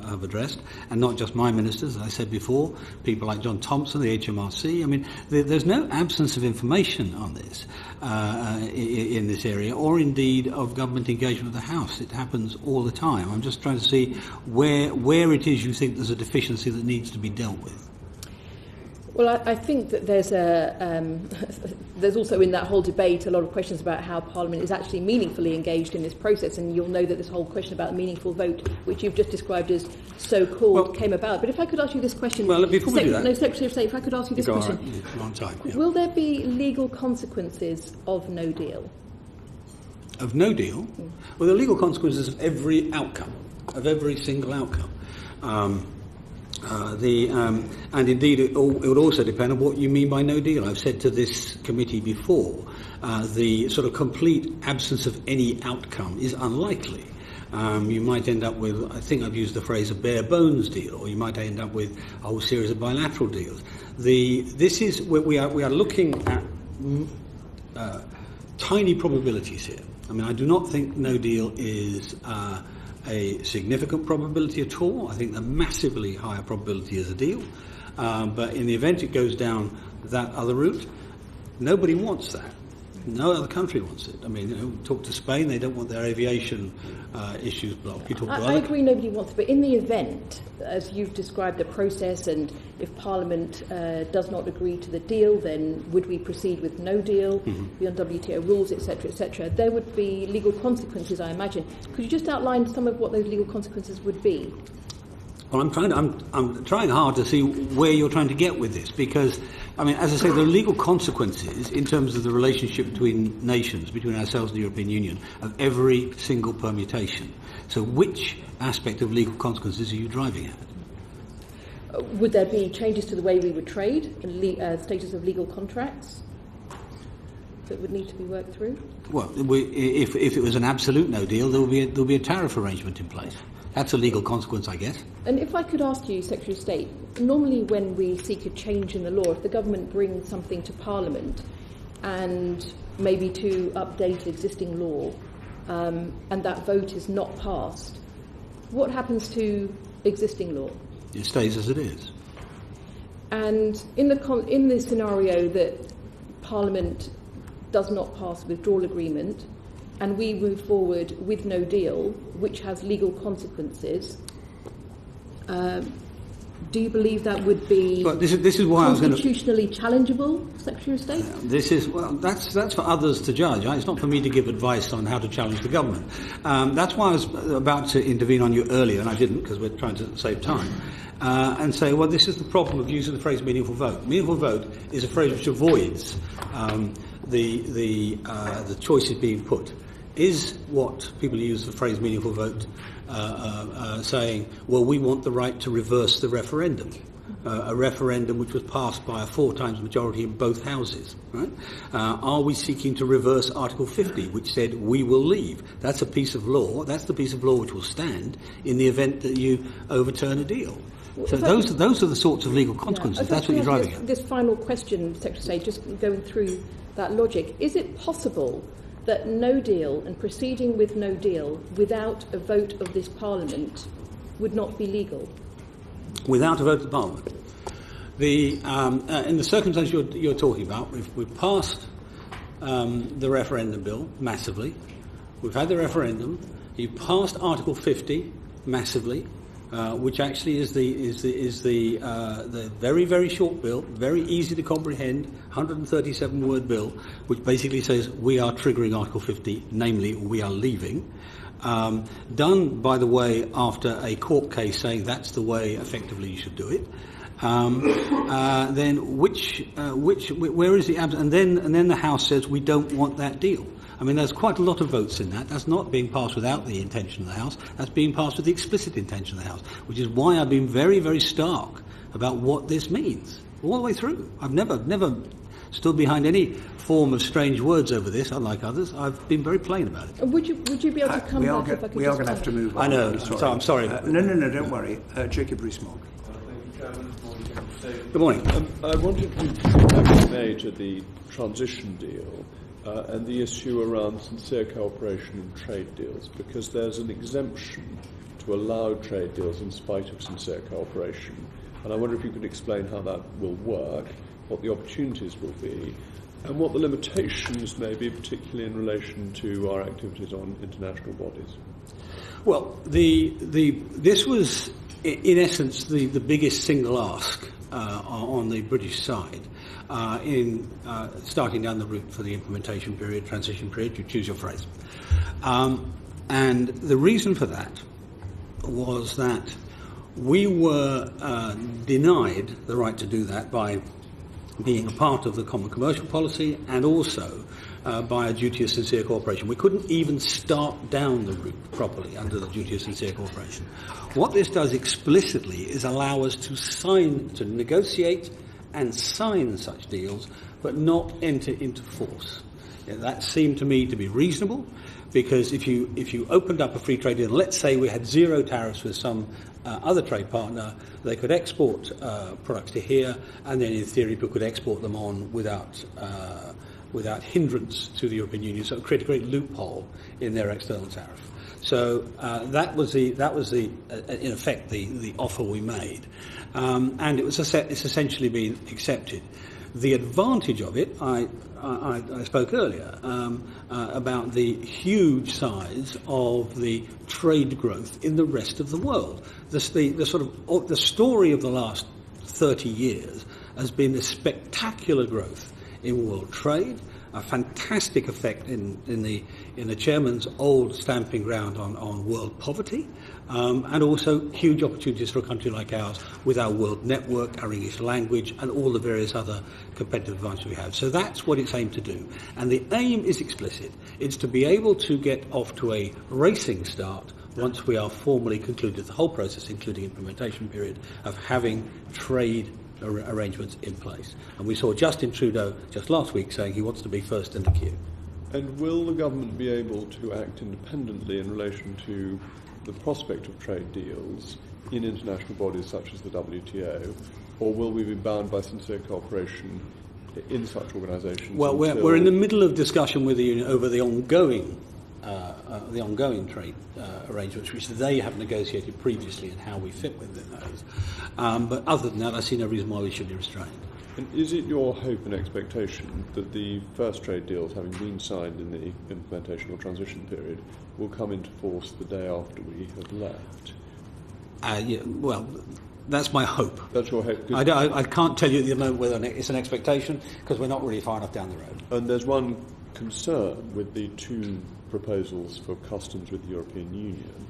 have addressed, and not just my ministers, as I said before, people like John Thompson, the HMRC. I mean, there's no absence of information on this in this area, or indeed of government engagement with the House. It happens all the time. I'm just trying to see where it is you think there's a deficiency that needs to be dealt with. Well, I think that there's there's also in that whole debate a lot of questions about how Parliament is actually meaningfully engaged in this process, and you'll know that this whole question about a meaningful vote, which you've just described as so-called, came about. But if I could ask you this question... Well, before we do that... No, Secretary of State, if I could ask you this question. On time, yeah. Will there be legal consequences of no deal? Of no deal? Well, there are legal consequences of every outcome, of every single outcome. And indeed, it would also depend on what you mean by no deal. I've said to this committee before, the sort of complete absence of any outcome is unlikely. You might end up with, I think I've used the phrase, a bare bones deal, or you might end up with a whole series of bilateral deals. This is where we are looking at tiny probabilities here. I mean, I do not think no deal is a significant probability at all. I think the massively higher probability is a deal. But in the event it goes down that other route, nobody wants that. No other country wants it. I mean, talk to Spain, they don't want their aviation issues blocked. I agree nobody wants it, but in the event, as you've described the process, and if Parliament does not agree to the deal, then would we proceed with no deal, beyond WTO rules, etc., etc.? There would be legal consequences, I imagine. Could you just outline some of what those legal consequences would be? Well, I'm trying hard to see where you're trying to get with this, because, I mean, as I say, there are legal consequences in terms of the relationship between nations, between ourselves and the European Union, of every single permutation. So which aspect of legal consequences are you driving at? Would there be changes to the way we would trade, status of legal contracts that would need to be worked through? Well, if it was an absolute no deal, there will be a tariff arrangement in place. That's a legal consequence, I guess. And if I could ask you, Secretary of State, normally when we seek a change in the law, if the government brings something to Parliament and maybe to update existing law, and that vote is not passed, what happens to existing law? It stays as it is. And in the scenario that Parliament does not pass a withdrawal agreement, and we move forward with no deal, which has legal consequences, Do you believe that would be But this is why I was going to. constitutionally challengeable, Secretary of State? That's for others to judge. It's not for me to give advice on how to challenge the government. That's why I was about to intervene on you earlier, and I didn't because we're trying to save time. And say, well, this is the problem of using the phrase meaningful vote. Meaningful vote is a phrase which avoids the choices being put. Is what people use the phrase meaningful vote saying, well, we want the right to reverse the referendum, a referendum which was passed by a 4 times majority in both houses, right? Are we seeking to reverse Article 50, which said we will leave? That's a piece of law. That's the piece of law which will stand in the event that you overturn a deal. So those are the sorts of legal consequences. That's what you're driving at. This final question, Secretary of State, just going through that logic, is it possible that no deal and proceeding with no deal without a vote of this Parliament would not be legal? Without a vote of Parliament. In the circumstance you're talking about, we've passed the referendum bill massively. We've had the referendum. You passed Article 50 massively, which actually is the very, very short bill, very easy to comprehend, 137-word bill, which basically says we are triggering Article 50, namely we are leaving. Done, by the way, after a court case saying that's the way effectively you should do it. Then where is the and then the House says we don't want that deal. I mean, there's quite a lot of votes in that. That's not being passed without the intention of the House. That's being passed with the explicit intention of the House, which is why I've been very, very stark about what this means all the way through. I've never stood behind any form of strange words over this, unlike others. I've been very plain about it. Would you be able to come back if I could We are going to have to move on. I know. I'm sorry. No, don't worry. Jacob Rees-Mogg. Good morning. I wanted to made to the transition deal and the issue around sincere cooperation in trade deals, because there's an exemption to allow trade deals in spite of sincere cooperation. And I wonder if you could explain how that will work, what the opportunities will be, and what the limitations may be, particularly in relation to our activities on international bodies. Well, this was, in essence, the biggest single ask on the British side in starting down the route for the implementation period, transition period, you choose your phrase. And the reason for that was that we were denied the right to do that by being a part of the common commercial policy and also by a duty of sincere cooperation. We couldn't even start down the route properly under the duty of sincere cooperation. What this does explicitly is allow us to negotiate and sign such deals, but not enter into force. That seemed to me to be reasonable, because if you opened up a free trade deal, let's say we had zero tariffs with some other trade partner, they could export products to here, and then in theory people could export them on without hindrance to the European Union. So it created a great loophole in their external tariff. So that was in effect the offer we made, and it's essentially been accepted. The advantage of it, I spoke earlier about the huge size of the trade growth in the rest of the world. The story of the last 30 years has been the spectacular growth in world trade, a fantastic effect in the chairman's old stamping ground on world poverty, and also huge opportunities for a country like ours with our world network, our English language, and all the various other competitive advantages we have. So that's what it's aimed to do. And the aim is explicit. It's to be able to get off to a racing start once we are formally concluded the whole process, including implementation period, of having trade arrangements in place. And we saw Justin Trudeau just last week saying he wants to be first in the queue. And will the government be able to act independently in relation to the prospect of trade deals in international bodies such as the WTO, or will we be bound by sincere cooperation in such organisations? Well, we're in the middle of discussion with the Union over the ongoing trade arrangements, which they have negotiated previously, and how we fit within those. But other than that, I see no reason why we should be restrained. And is it your hope and expectation that the first trade deals, having been signed in the implementation or transition period, will come into force the day after we have left? Well, That's my hope. That's your hope. I can't tell you at the moment whether it's an expectation, because we're not really far enough down the road. And there's one concern with the two proposals for customs with the European Union,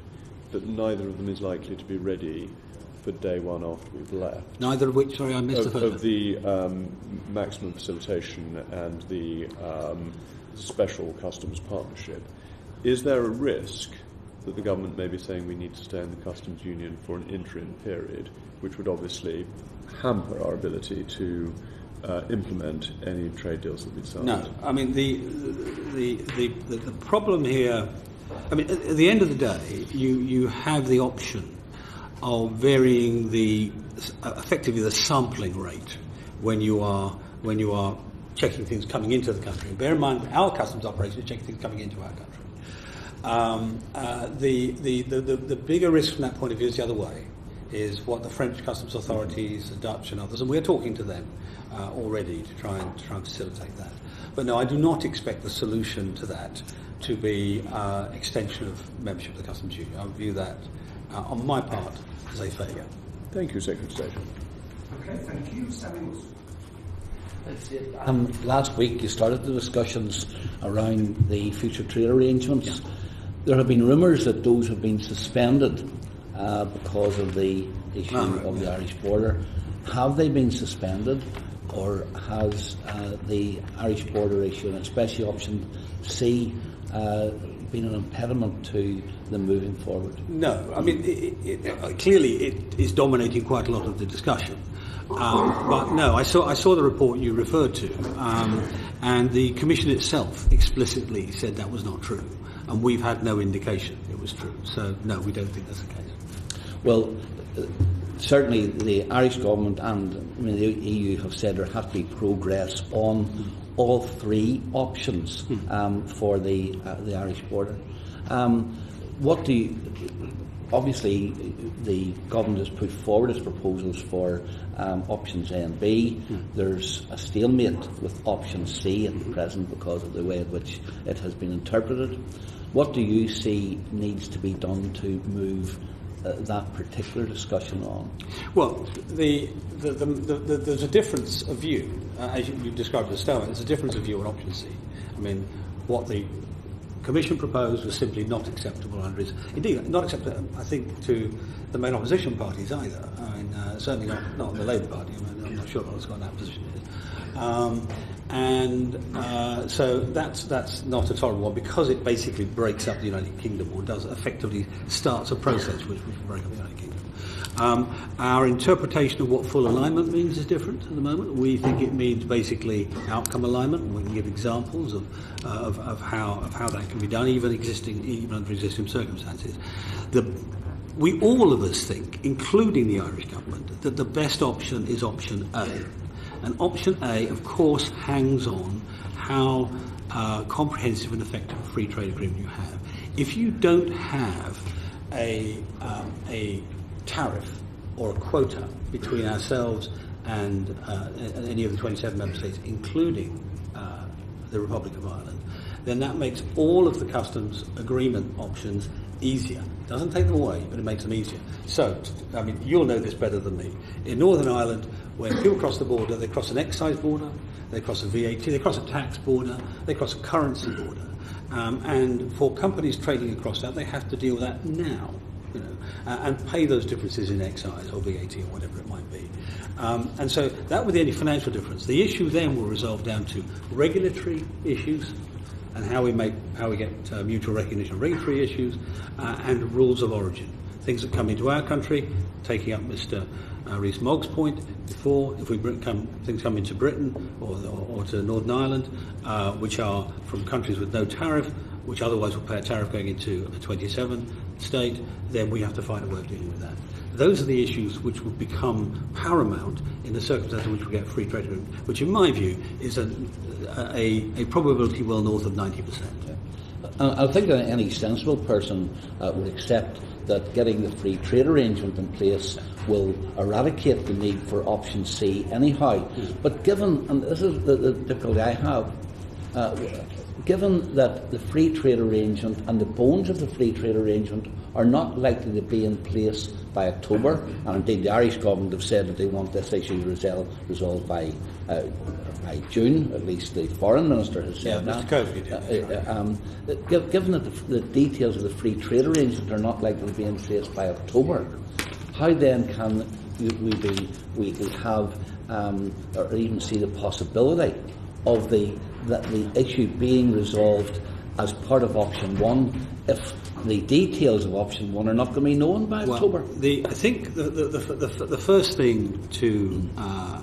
that neither of them is likely to be ready for day one after we've left. Neither of which, sorry, I missed the first. Of the maximum facilitation and the special customs partnership. Is there a risk that the government may be saying we need to stay in the customs union for an interim period, which would obviously hamper our ability to implement any trade deals that we signed? No, I mean the problem here. I mean, at the end of the day, you have the option of varying effectively the sampling rate when you are checking things coming into the country. Bear in mind, our customs operation is checking things coming into our country. The bigger risk from that point of view is the other way, is what the French customs authorities, the Dutch and others, and we're talking to them already to try and facilitate that. But no, I do not expect the solution to that to be extension of membership of the customs union. I view that, on my part, as a failure. Thank you, Secretary of State. Okay, thank you. Samuels. Last week you started the discussions around the future trade arrangements. Yeah. There have been rumours that those have been suspended because of the issue of the Irish border. Have they been suspended, or has the Irish border issue, and especially option C, been an impediment to them moving forward? No, I mean, clearly it is dominating quite a lot of the discussion. But no, I saw the report you referred to, and the Commission itself explicitly said that was not true, and we've had no indication it was true. So no, we don't think that's the case. Well, certainly the Irish government and the EU have said there has to be progress on all three options for the Irish border. Obviously, the government has put forward its proposals for options A and B. There's a stalemate with option C at the present because of the way in which it has been interpreted. What do you see needs to be done to move that particular discussion on? Well, there's a difference of view, as you described at the start. There's a difference of view on option C. I mean, what the Commission proposed was simply not acceptable under his. Indeed, not acceptable, I think, to the main opposition parties either. I mean, certainly not the Labour Party. I mean, I'm not sure what's got that position is. So that's not a tolerable one, because it basically breaks up the United Kingdom, or does effectively starts a process which will break up the United Kingdom. Our interpretation of what full alignment means is different at the moment. We think it means basically outcome alignment, and we can give examples of how that can be done, even under existing circumstances. We all of us think, including the Irish government, that the best option is option A. And option A, of course, hangs on how comprehensive and effective a free trade agreement you have. If you don't have a tariff or a quota between ourselves and any of the 27 member states, including the Republic of Ireland, then that makes all of the customs agreement options easier. It doesn't take them away, but it makes them easier. So, I mean, you'll know this better than me. In Northern Ireland, when people cross the border, they cross an excise border, they cross a VAT, they cross a tax border, they cross a currency border. And for companies trading across that, they have to deal with that now, and pay those differences in excise or VAT or whatever it might be. And so that would be any financial difference. The issue then will resolve down to regulatory issues, and how we get mutual recognition of regulatory issues, and rules of origin. Things that come into our country, taking up Mr. Rees-Mogg's point before, if things come into Britain or to Northern Ireland, which are from countries with no tariff, which otherwise will pay a tariff going into a 27 state, then we have to find a way of dealing with that. Those are the issues which will become paramount in the circumstance in which we get a free trade agreement, which in my view is a probability well north of 90%. I think that any sensible person would accept that getting the free trade arrangement in place will eradicate the need for option C anyhow. But given, and this is the difficulty I have, given that the free trade arrangement and the bones of the free trade arrangement are not likely to be in place by October, and indeed the Irish government have said that they want this issue resolved by June, at least the foreign minister has said that. Given that the details of the free trade arrangement are not likely to be in place by October, how then can we have or even see the possibility of the issue being resolved as part of option 1 if the details of option 1 are not going to be known by October? I think the first thing to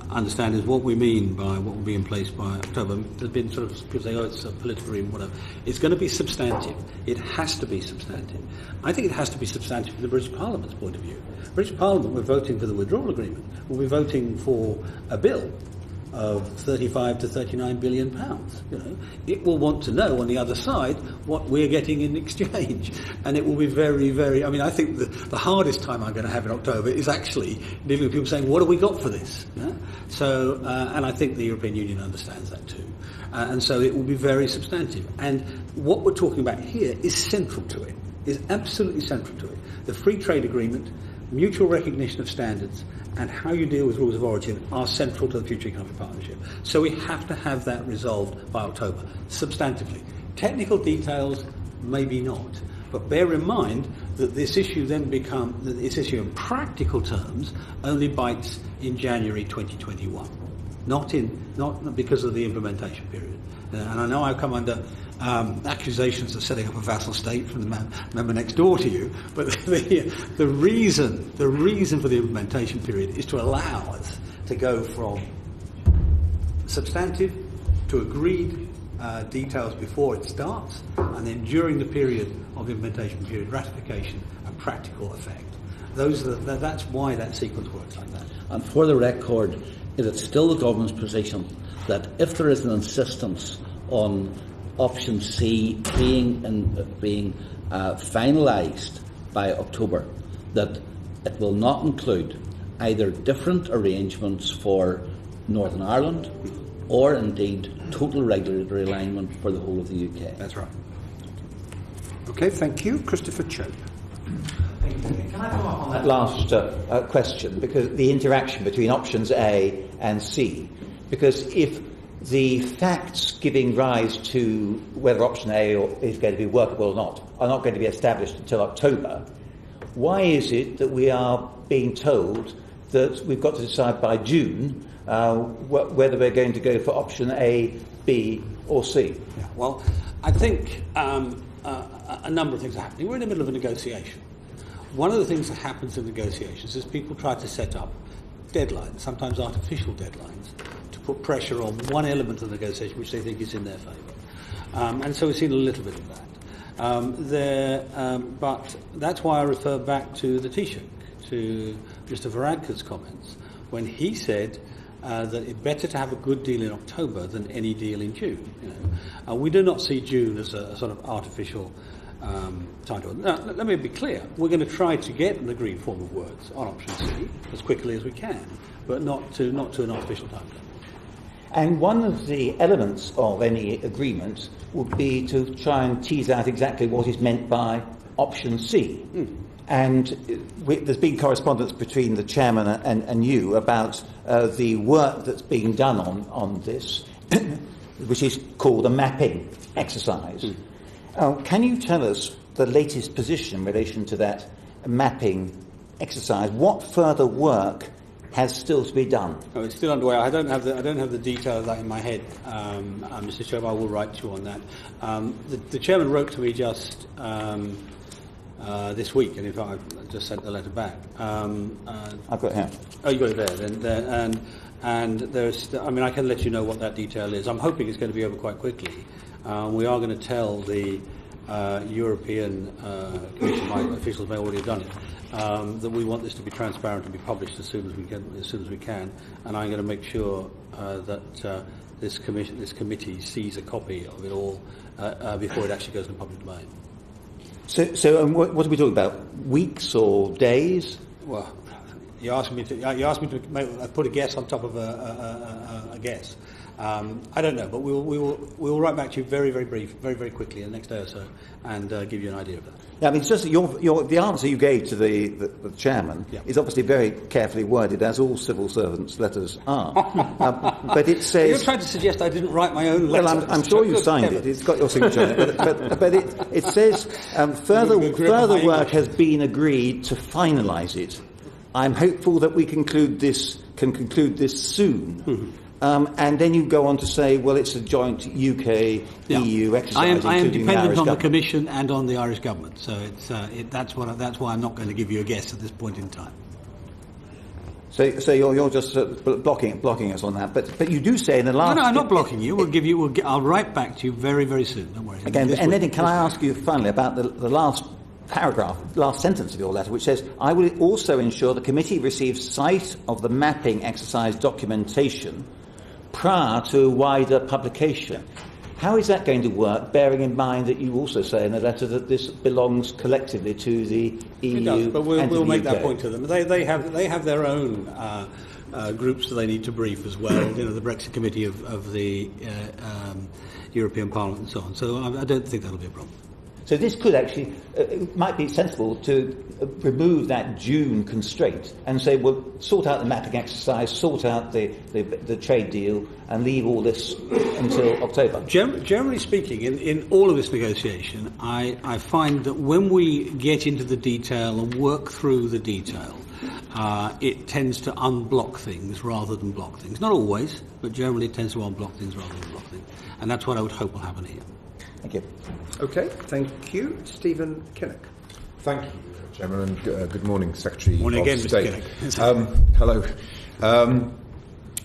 understand is what we mean by what will be in place by October. There's been sort of people say, it's a political agreement, whatever. It's going to be substantive. It has to be substantive. I think it has to be substantive from the British Parliament's point of view. British Parliament, we're voting for the withdrawal agreement. We'll be voting for a bill of 35 to 39 billion pounds. It will want to know on the other side what we're getting in exchange, and it will be very, very. I mean, I think the hardest time I'm going to have in October is actually dealing with people saying, "What have we got for this?" Yeah? So, and I think the European Union understands that too, and so it will be very substantive. And what we're talking about here is central to it. Is absolutely central to it. The free trade agreement, mutual recognition of standards, and how you deal with rules of origin are central to the future economic partnership. So we have to have that resolved by October, substantively. Technical details, maybe not. But bear in mind that this issue in practical terms only bites in January 2021, not because of the implementation period. And I know I've come under accusations of setting up a vassal state from the member next door to you, but the reason for the implementation period is to allow us to go from substantive to agreed details before it starts, and then during the period of implementation period, ratification and practical effect. That's why that sequence works like that. And for the record, it is still the government's position that if there is an insistence on option C being finalised by October, that it will not include either different arrangements for Northern Ireland or indeed total regulatory alignment for the whole of the UK. That's right. Okay, thank you. Christopher Chope. Can I follow up on that last question, because the interaction between options A and C? Because if the facts giving rise to whether option A is going to be workable or not are not going to be established until October, why is it that we are being told that we've got to decide by June whether we're going to go for option A, B or C? Yeah, well, I think a number of things are happening. We're in the middle of a negotiation. One of the things that happens in negotiations is people try to set up deadlines, sometimes artificial deadlines, to put pressure on one element of the negotiation which they think is in their favour. And so we've seen a little bit of that. But that's why I refer back to the Taoiseach, to Mr Varadkar's comments, when he said that it's better to have a good deal in October than any deal in June. We do not see June as a sort of artificial timetable. Now, let me be clear. We're going to try to get an agreed form of works on option C as quickly as we can, but not to an artificial timetable. And one of the elements of any agreement would be to try and tease out exactly what is meant by option C. And there's been correspondence between the chairman and you about the work that's being done on this, which is called a mapping exercise. Can you tell us the latest position in relation to that mapping exercise? What further work has still to be done? Oh, it's still underway. I don't have the detail of that in my head, Mr. Chairman. I will write to you on that. The chairman wrote to me just this week, and in fact, I've just sent the letter back. I've got it here. Oh, you got it there. And there's, I mean, I can let you know what that detail is. I'm hoping it's going to be over quite quickly. We are going to tell the European Commission, my officials may already have done it, that we want this to be transparent and be published as soon as we can, and I'm going to make sure that this committee sees a copy of it all before it actually goes into public domain. So what are we talking about? Weeks or days? Well, you asked me to put a guess on top of a guess. I don't know, but we will write back to you very, very very quickly in the next day or so, and give you an idea of that. Yeah, I mean, it's just that the answer you gave to the chairman is obviously very carefully worded, as all civil servants' letters are. But it says... You're trying to suggest I didn't write my own letter. Well, I'm sure you signed it. It's got your signature on it. But it says further work has been agreed to finalise it. I'm hopeful that we can conclude this soon. Mm-hmm. And then you go on to say, well, it's a joint UK-EU exercise. I am including dependent on the government. Commission and on the Irish government, so that's why I'm not going to give you a guess at this point in time. So you're just blocking us on that, but you do say in the last. No, I'm not blocking you. I'll write back to you very, very soon. Don't worry. Again, and then can I ask you finally about the last paragraph, last sentence of your letter, which says, "I will also ensure the committee receives sight of the mapping exercise documentation prior to wider publication." How is that going to work, bearing in mind that you also say in the letter that this belongs collectively to the EU? It does, but and we'll to the make UK? that point to them. They have their own groups that they need to brief as well. The Brexit Committee of the European Parliament and so on. So I don't think that'll be a problem. So this could actually, it might be sensible to remove that June constraint and say, well, sort out the mapping exercise, sort out the trade deal, and leave all this until October. Generally speaking, in all of this negotiation, I find that when we get into the detail and work through the detail, it tends to unblock things rather than block things. Not always, but generally it tends to unblock things rather than block things. And that's what I would hope will happen here. Thank you. Okay, thank you. Stephen Kinnock. Thank you, Chairman, and good morning, Secretary Morning of again, State. Mr. Kinnock. Hello.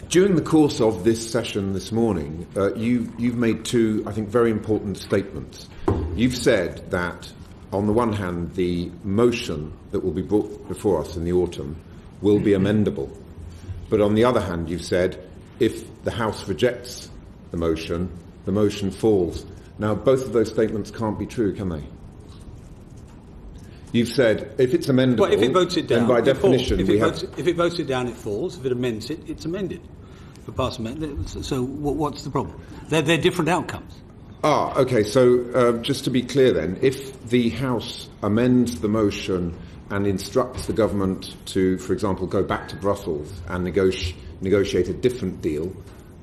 During the course of this session this morning, you've made two, I think, very important statements. You've said that, on the one hand, the motion that will be brought before us in the autumn will be amendable. But on the other hand, you've said, if the House rejects the motion falls. Now, both of those statements can't be true, can they? You've said, if it's amendable, well, if it votes it down, then by definition if it votes it down, it falls. If it amends it, it's amended. If it passes amendment, so what's the problem? They're different outcomes. Okay. So just to be clear then, if the House amends the motion and instructs the government to, for example, go back to Brussels and negotiate a different deal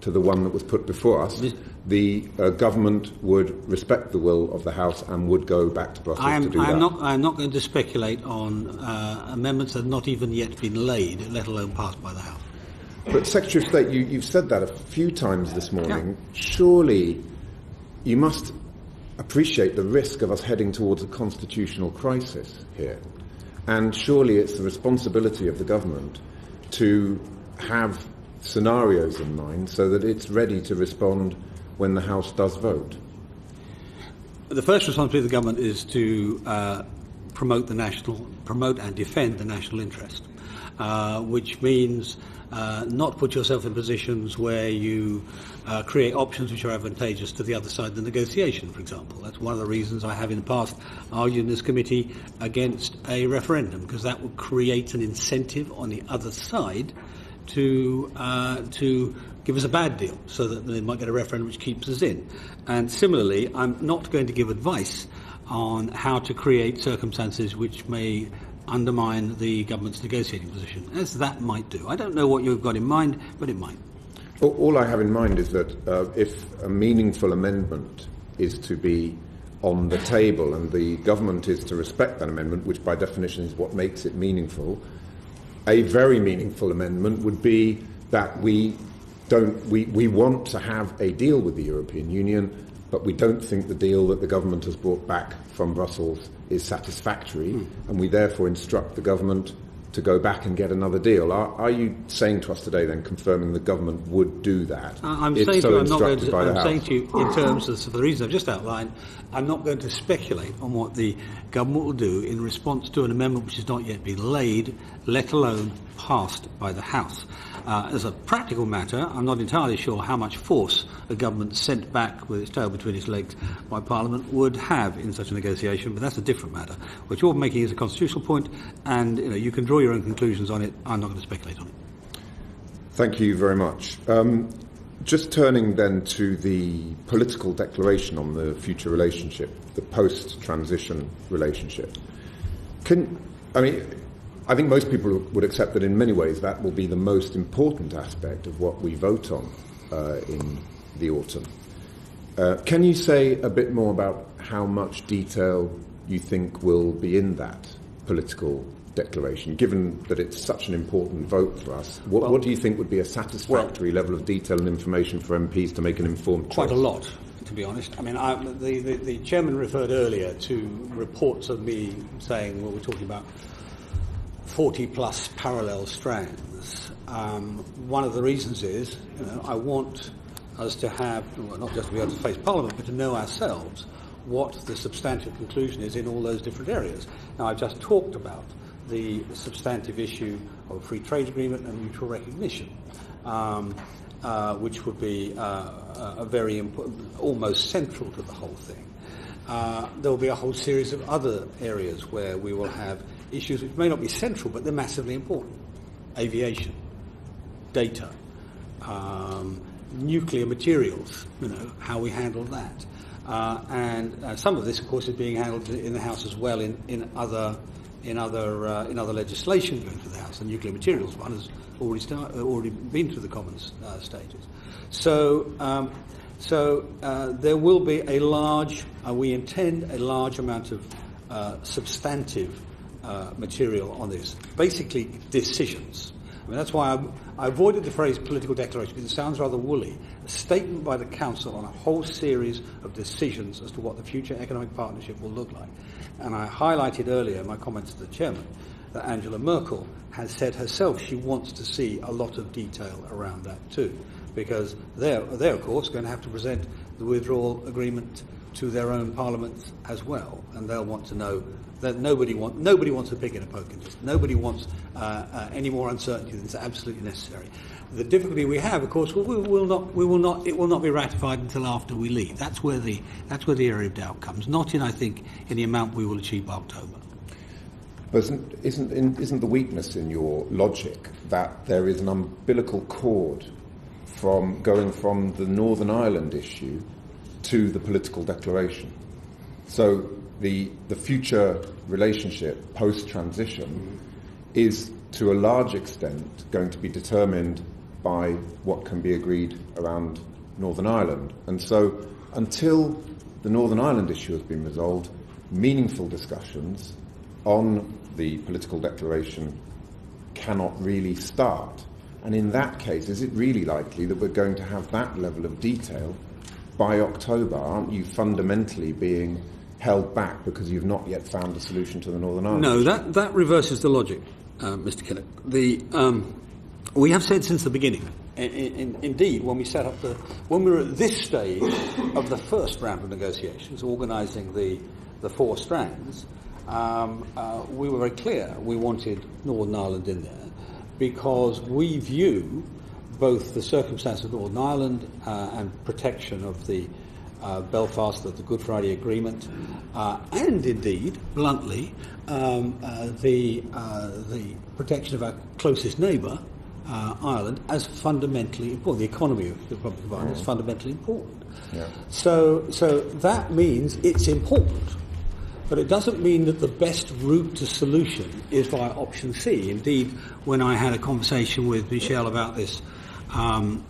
to the one that was put before us, the government would respect the will of the House and would go back to Brussels to do that. I'm not going to speculate on amendments that have not even yet been laid, let alone passed by the House. But Secretary of State, you've said that a few times this morning. Yeah. Surely you must appreciate the risk of us heading towards a constitutional crisis here. And surely it's the responsibility of the government to have scenarios in mind so that it's ready to respond when the House does vote. The first responsibility of the government is to promote and defend the national interest, which means not put yourself in positions where you create options which are advantageous to the other side of the negotiation, for example. That's one of the reasons I have in the past argued in this committee against a referendum, because that would create an incentive on the other side to give us a bad deal, so that they might get a referendum which keeps us in. And similarly, I'm not going to give advice on how to create circumstances which may undermine the government's negotiating position, as that might do. I don't know what you've got in mind, but it might. All I have in mind is that if a meaningful amendment is to be on the table and the government is to respect that amendment, which by definition is what makes it meaningful, a very meaningful amendment would be that we want to have a deal with the European Union, but we don't think the deal that the government has brought back from Brussels is satisfactory, and we therefore instruct the government to go back and get another deal. Are you saying to us today, then, confirming the government would do that? I'm saying to you, I'm saying to you, in terms of the reason I've just outlined, I'm not going to speculate on what the government will do in response to an amendment which has not yet been laid, let alone passed by the House. As a practical matter, I'm not entirely sure how much force a government sent back with its tail between its legs by Parliament would have in such a negotiation, but that's a different matter. What you're making is a constitutional point, and you can draw your own conclusions on it. I'm not going to speculate on it. Thank you very much. Just turning then to the political declaration on the future relationship, the post-transition relationship. I think most people would accept that in many ways that will be the most important aspect of what we vote on in the autumn. Can you say a bit more about how much detail you think will be in that political declaration, given that it's such an important vote for us? What do you think would be a satisfactory level of detail and information for MPs to make an informed choice? Quite a lot, to be honest. I mean, the chairman referred earlier to reports of me saying, well, we're talking about 40-plus parallel strands. One of the reasons is, I want us to have, well, not just to be able to face Parliament, but to know ourselves what the substantive conclusion is in all those different areas. Now, I've just talked about the substantive issue of a free trade agreement and mutual recognition, which would be a very important, almost central to the whole thing. There will be a whole series of other areas where we will have issues which may not be central, but they're massively important. Aviation, data, nuclear materials, how we handle that. And some of this, of course, is being handled in the House as well in other legislation going through the House. The nuclear materials one has already been through the Commons stages. So there will be we intend a large amount of substantive material on this. Basically, decisions. I mean, that's why I avoided the phrase political declaration, because it sounds rather woolly. A statement by the Council on a whole series of decisions as to what the future economic partnership will look like. And I highlighted earlier in my comments to the Chairman that Angela Merkel has said herself she wants to see a lot of detail around that too, because they're of course going to have to present the withdrawal agreement to their own parliaments as well, and they'll want to know that nobody wants to pick in a poke in this. Nobody wants any more uncertainty than is absolutely necessary. The difficulty we have, of course, it will not be ratified until after we leave. That's where the area of doubt comes. Not in, I think, in the amount we will achieve by October. But isn't the weakness in your logic that there is an umbilical cord from going from the Northern Ireland issue to the political declaration? So the future relationship post-transition is to a large extent going to be determined by what can be agreed around Northern Ireland. And so until the Northern Ireland issue has been resolved, meaningful discussions on the political declaration cannot really start. And in that case, is it really likely that we're going to have that level of detail by October? Aren't you fundamentally being held back because you've not yet found a solution to the Northern Ireland issue? No, that reverses the logic, Mr. Kinnock. We have said since the beginning, indeed, when we were at this stage of the first round of negotiations, organising the four strands, we were very clear we wanted Northern Ireland in there because we view both the circumstance of Northern Ireland and protection of the Belfast, the Good Friday Agreement, and indeed, bluntly, the protection of our closest neighbour, Ireland, as fundamentally important. The economy of the Republic of Ireland is fundamentally important. Yeah. So that means it's important, but it doesn't mean that the best route to solution is via option C. Indeed, when I had a conversation with Michelle about this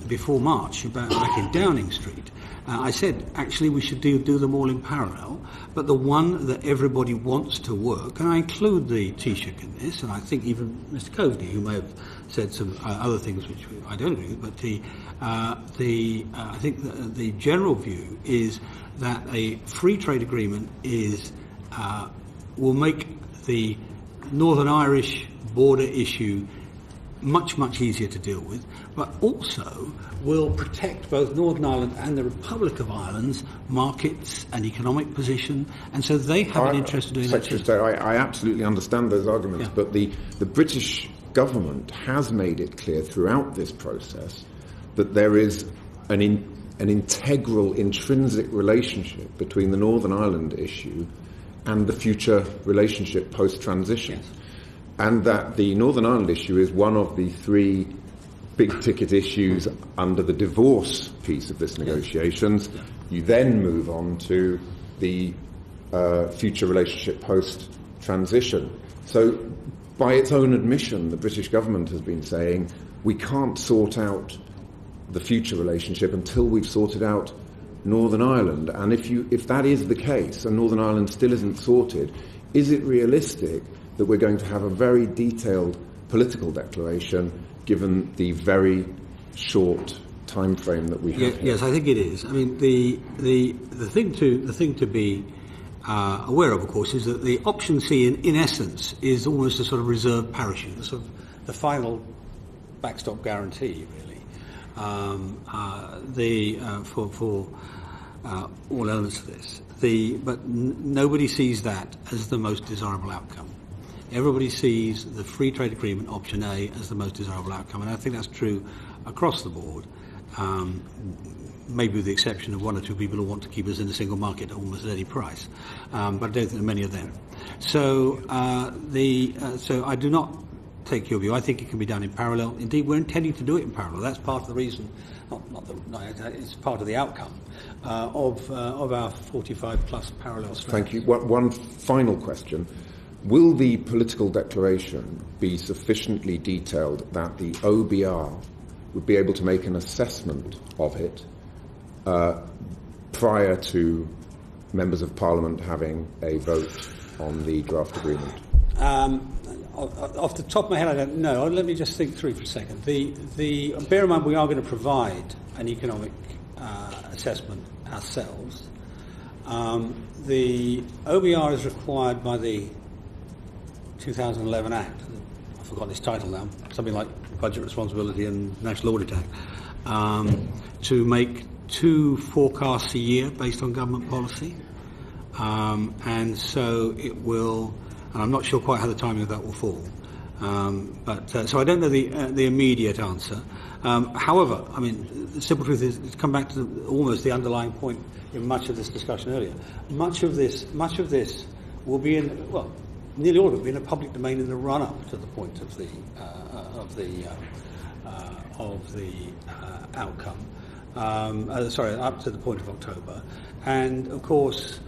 before March, back in Downing Street, I said, actually, we should do them all in parallel, but the one that everybody wants to work, and I include the Taoiseach in this, and I think even Mr. Coveney, who may have said some other things which I don't agree with, but I think the general view is that a free trade agreement will make the Northern Irish border issue much, much easier to deal with, but also will protect both Northern Ireland and the Republic of Ireland's markets and economic position, and so they have an interest in doing that. Secretary of State, I absolutely understand those arguments, but the British government has made it clear throughout this process that there is an integral, intrinsic relationship between the Northern Ireland issue and the future relationship post-transition. Yes. And that the Northern Ireland issue is one of the three big ticket issues under the divorce piece of this negotiations. You then move on to the future relationship post-transition. So, by its own admission, the British government has been saying we can't sort out the future relationship until we've sorted out Northern Ireland. And if that is the case, and Northern Ireland still isn't sorted, is it realistic that we're going to have a very detailed political declaration given the very short time frame that we have here? Yes, I think it is. I mean, the thing to be aware of course, is that the option C, in essence, is almost a sort of reserve parachute, sort of the final backstop guarantee, really. For all elements of this. But nobody sees that as the most desirable outcome. Everybody sees the free trade agreement, option A, as the most desirable outcome, and I think that's true across the board. Maybe with the exception of one or two people who want to keep us in a single market at almost at any price, but I don't think there are many of them. So, so I do not take your view. I think it can be done in parallel. Indeed, we're intending to do it in parallel. That's part of the reason, it's part of the outcome of our 45-plus parallel strategy. Thank you. One final question. Will the political declaration be sufficiently detailed that the OBR would be able to make an assessment of it prior to members of Parliament having a vote on the draft agreement? Off the top of my head, I don't know. Let me just think through for a second. Bear in mind, we are going to provide an economic assessment ourselves. The OBR is required by the 2011 Act. I've forgotten its title now. Something like Budget Responsibility and National Audit Act. To make 2 forecasts a year based on government policy. And so it will. And I'm not sure quite how the timing of that will fall. So I don't know the immediate answer. However, I mean, the simple truth is, to come back to almost the underlying point in much of this discussion earlier. Much of this will be in, well, nearly all of it will be in a public domain in the run-up to the point of the outcome. Up to the point of October, and of course,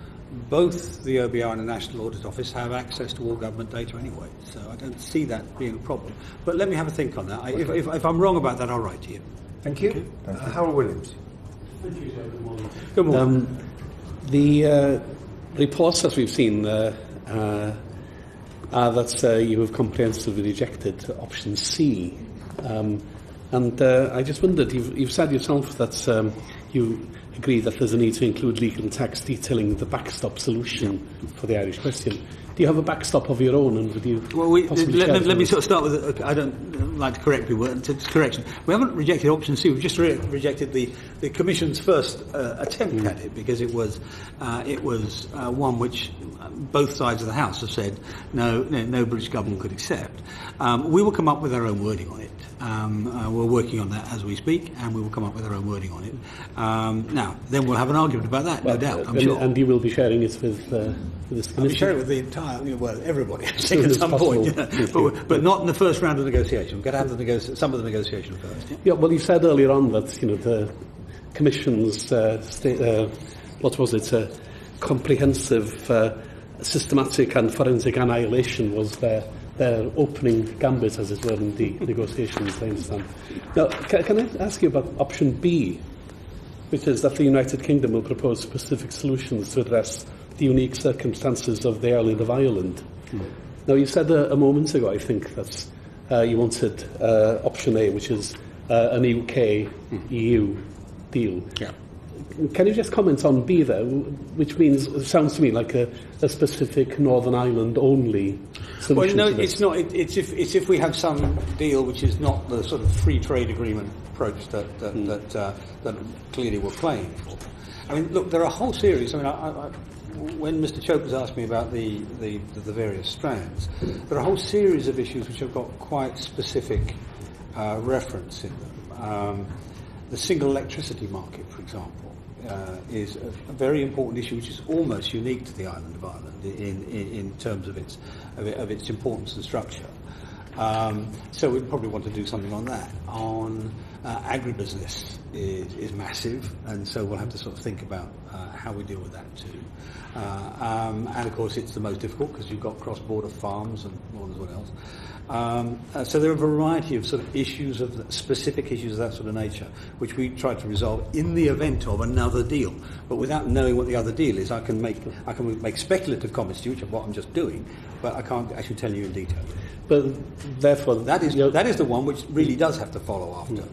both the OBR and the National Audit Office have access to all government data anyway, so I don't see that being a problem. But let me have a think on that. If I'm wrong about that, I'll write to you. Thank you. Howard Williams. Thank you, sir. Good morning. Good morning. The reports that we've seen are that you have comprehensively rejected option C. And I just wondered, you've said yourself that you agree that there's a need to include legal text detailing the backstop solution for the Irish question. Do you have a backstop of your own, and would you let me sort of start with, I don't like to correct people, it's correction. We haven't rejected option C, we've just rejected the Commission's first attempt at it, because it was one which both sides of the House have said no British government could accept. We will come up with our own wording on it. We're working on that as we speak, and we will come up with our own wording on it. Now, then we'll have an argument about that, no doubt, I'm sure. And you will be sharing it with this Commission? I'll be sharing it with the entire, everybody, I think, at some point. But not in the first round of negotiation. We've got to have some of the negotiation first. Yeah, well, you said earlier on that, the Commission's, comprehensive, systematic and forensic annihilation was their opening gambit, as it were, in the negotiations, I understand. Now, can I ask you about option B, which is that the United Kingdom will propose specific solutions to address the unique circumstances of the island of Ireland. Now, you said a moment ago, I think, that you wanted option A, which is an UK-EU deal. Yeah. Can you just comment on B there, which sounds to me like a specific Northern Ireland only solution? Well, no, it's not. It's if we have some deal which is not the sort of free trade agreement approach that clearly we're playing for. I mean, look, there are a whole series. I mean, when Mr. Chope has asked me about the various strands, there are a whole series of issues which have got quite specific reference in them. The single electricity market, for example, is a very important issue, which is almost unique to the island of Ireland in terms of its importance and structure. So we'd probably want to do something on that. On agribusiness is massive, and so we'll have to sort of think about how we deal with that too. And of course it's the most difficult because you've got cross-border farms and Lord knows what else. So there are a variety of sort of issues, specific issues of that sort of nature, which we try to resolve in the event of another deal. But without knowing what the other deal is, I can make speculative comments to you, which is what I'm just doing, but I can't actually tell you in detail. But therefore, that is the one which really does have to follow after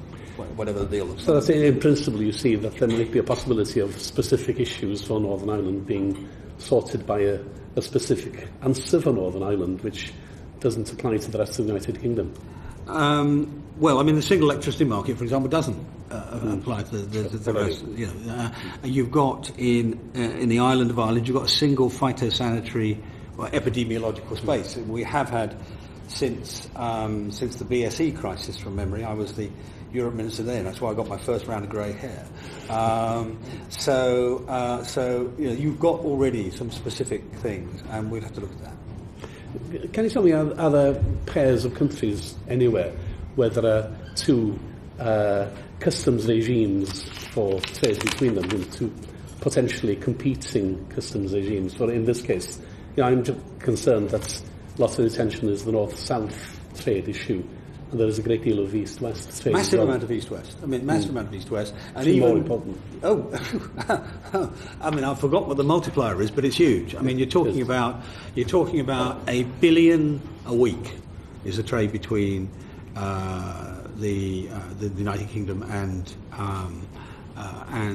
whatever the deal looks so like. that's in principle, you see that there might be a possibility of specific issues for Northern Ireland being sorted by a specific answer for Northern Ireland, which doesn't apply to the rest of the United Kingdom. Well, I mean, the single electricity market, for example, doesn't apply to the rest. You know, you've got in the island of Ireland, you've got a single phytosanitary or epidemiological space. We have had since the BSE crisis, from memory. I was the Europe Minister then. That's why I got my first round of grey hair. So you know, you've got already some specific things, and we'll have to look at that. Can you tell me, are there pairs of countries anywhere where there are two customs regimes for trade between them, two potentially competing customs regimes? For in this case, I'm just concerned that lots of attention is the north-south trade issue, and there is a great deal of east-west trade. Massive amount of east-west. I mean, massive amount of east-west. And even more important. Oh, I mean, I forgot what the multiplier is, but it's huge. I mean, you're talking about $1 billion a week is the trade between the United Kingdom and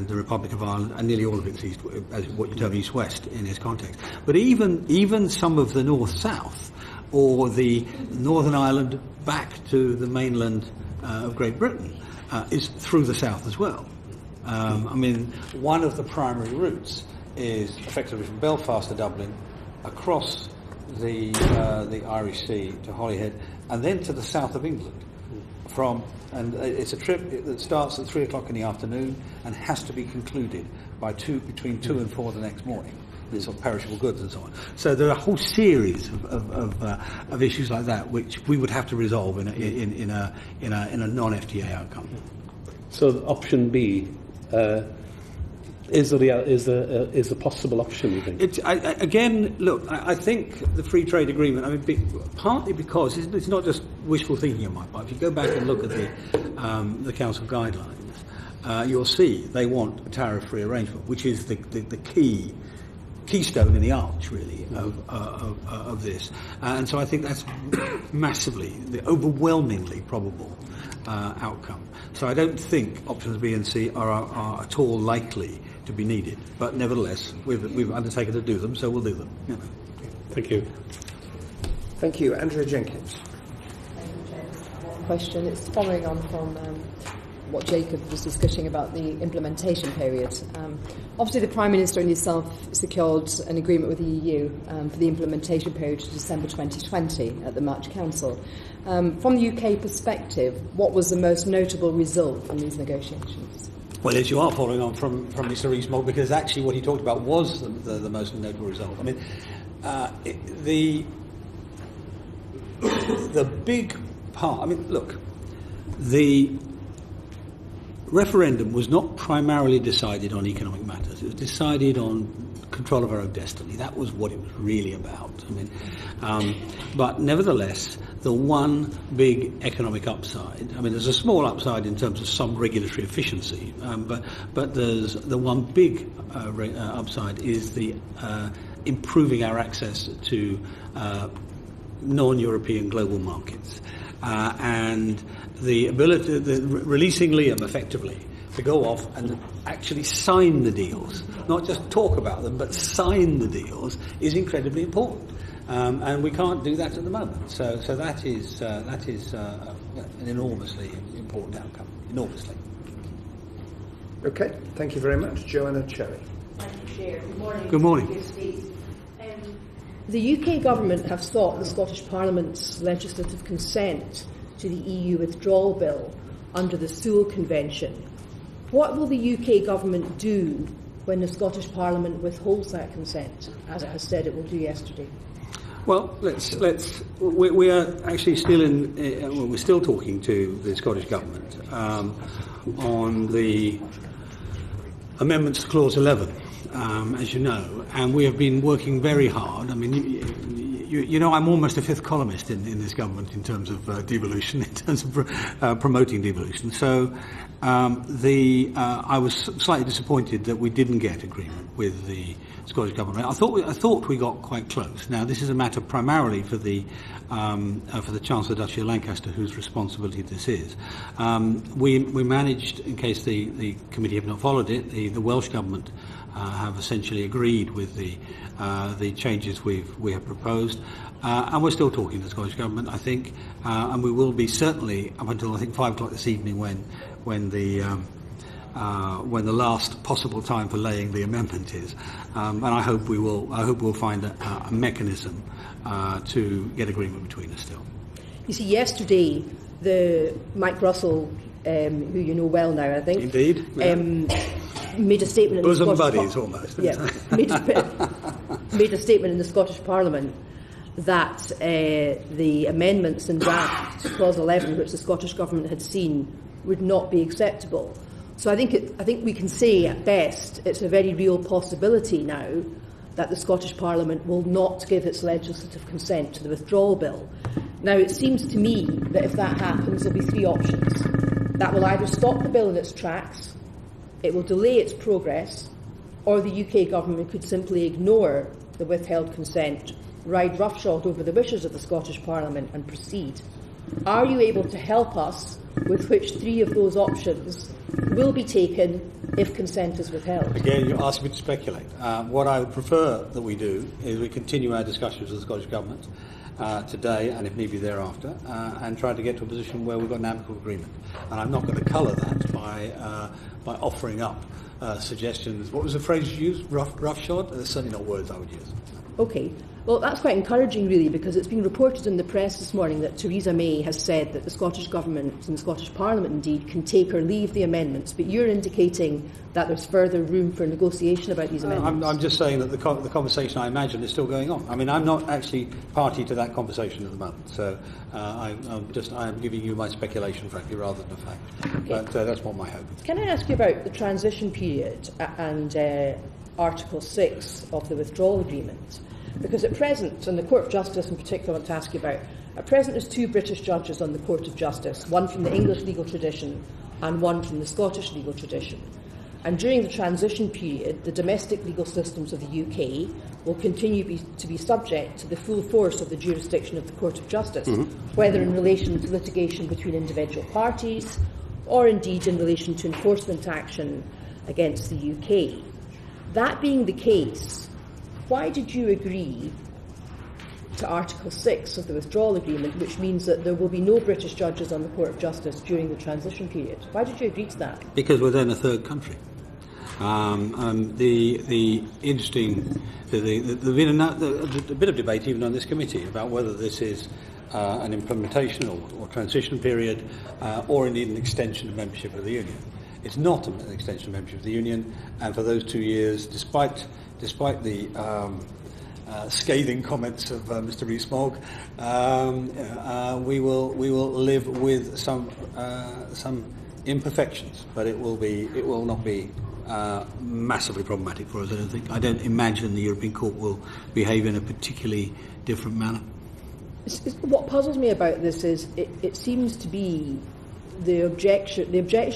the Republic of Ireland, and nearly all of it's east, as what you term east-west in this context. But even some of the north-south, or the Northern Ireland back to the mainland of Great Britain, is through the south as well. I mean, one of the primary routes is effectively from Belfast to Dublin, across the Irish Sea to Holyhead, and then to the south of England. And it's a trip that starts at 3 o'clock in the afternoon and has to be concluded by between 2 and 4 the next morning. It's of perishable goods and so on. So there are a whole series of issues like that which we would have to resolve in a non-FTA outcome. So option B is a possible option, you think? I think the free trade agreement, I mean, partly because it's not just wishful thinking on my part. If you go back and look at the Council guidelines, you'll see they want a tariff-free arrangement, which is the keystone in the arch, really, of this. And so I think that's massively, the overwhelmingly probable outcome. So I don't think options B and C are at all likely to be needed. But nevertheless, we've undertaken to do them, so we'll do them. You know. Thank you. Thank you. Andrea Jenkins. Thank you, James. One question. It's following on from what Jacob was discussing about the implementation period. Obviously, the Prime Minister and yourself secured an agreement with the EU for the implementation period to December 2020 at the March Council. From the UK perspective, what was the most notable result from these negotiations? Well, as you are following on from Mr. Rees-Mogg, because actually what he talked about was the most notable result. I mean, the big part. I mean, look, the referendum was not primarily decided on economic matters. It was decided on control of our own destiny. That was what it was really about. I mean, but nevertheless, the one big economic upside. I mean, there's a small upside in terms of some regulatory efficiency, but there's the one big upside is the improving our access to non-European global markets. And the ability, releasing Liam effectively to go off and actually sign the deals, not just talk about them, but sign the deals, is incredibly important. And we can't do that at the moment. So that is an enormously important outcome. Enormously. Okay, thank you very much. Joanna Cherry. Thank you, Chair. Good morning. Good morning. The UK government have sought the Scottish Parliament's legislative consent to the EU withdrawal bill under the Sewell Convention. What will the UK government do when the Scottish Parliament withholds that consent, as it has said it will do yesterday? Well, we are actually still we're still talking to the Scottish Government on the amendments to Clause 11, as you know, and we have been working very hard. I mean, you know, I'm almost a fifth columnist in this government in terms of devolution, in terms of promoting devolution. So I was slightly disappointed that we didn't get agreement with the Scottish Government. I thought we got quite close. Now, this is a matter primarily for the Chancellor Duchy of Lancaster, whose responsibility this is. We managed, in case the committee have not followed it, the Welsh Government have essentially agreed with the changes we have proposed, and we're still talking to the Scottish Government, I think, and we will be certainly up until I think 5 o'clock this evening when the last possible time for laying the amendment is, and I hope we'll find a mechanism to get agreement between us still. You see, yesterday, Mike Russell, who you know well now, I think, indeed, made a statement. Bosom buddies, almost. Yeah, made a statement in the Scottish Parliament that the amendments in draft Clause 11, which the Scottish Government had seen, would not be acceptable. So I think we can say at best it's a very real possibility now that the Scottish Parliament will not give its legislative consent to the withdrawal bill. Now, it seems to me that if that happens, there'll be 3 options. That will either stop the bill in its tracks, it will delay its progress, or the UK government could simply ignore the withheld consent, ride roughshod over the wishes of the Scottish Parliament and proceed. Are you able to help us with which 3 of those options will be taken if consent is withheld? Again, you're asking me to speculate. What I would prefer that we do is we continue our discussions with the Scottish Government today, and if need be thereafter, and try to get to a position where we've got an amicable agreement. And I'm not going to colour that by offering up suggestions. What was the phrase you used? Roughshod? That's certainly not words I would use. Okay. Well, that's quite encouraging, really, because it's been reported in the press this morning that Theresa May has said that the Scottish Government and the Scottish Parliament, indeed, can take or leave the amendments, but you're indicating that there's further room for negotiation about these amendments. I'm just saying that the conversation, I imagine, is still going on. I mean, I'm not actually party to that conversation at the moment, so I'm giving you my speculation, frankly, rather than a fact. Okay. But that's what my hope is. Can I ask you about the transition period and Article 6 of the withdrawal agreement? Because at present, and the Court of Justice in particular I want to ask you about, at present there's 2 British judges on the Court of Justice, one from the English legal tradition and one from the Scottish legal tradition. And during the transition period, the domestic legal systems of the UK will continue to be subject to the full force of the jurisdiction of the Court of Justice, whether in relation to litigation between individual parties or indeed in relation to enforcement action against the UK. That being the case, why did you agree to Article 6 of the withdrawal agreement, which means that there will be no British judges on the Court of Justice during the transition period? Why did you agree to that? Because we're then a third country. The interesting, there's been a bit of debate even on this committee about whether this is an implementation or transition period, or indeed an extension of membership of the Union. It's not an extension of membership of the Union, and for those 2 years, despite the scathing comments of Mr. Rees-Mogg, we will live with some imperfections, but it will not be massively problematic for us. I don't imagine the European Court will behave in a particularly different manner. What puzzles me about this is it seems to be the objection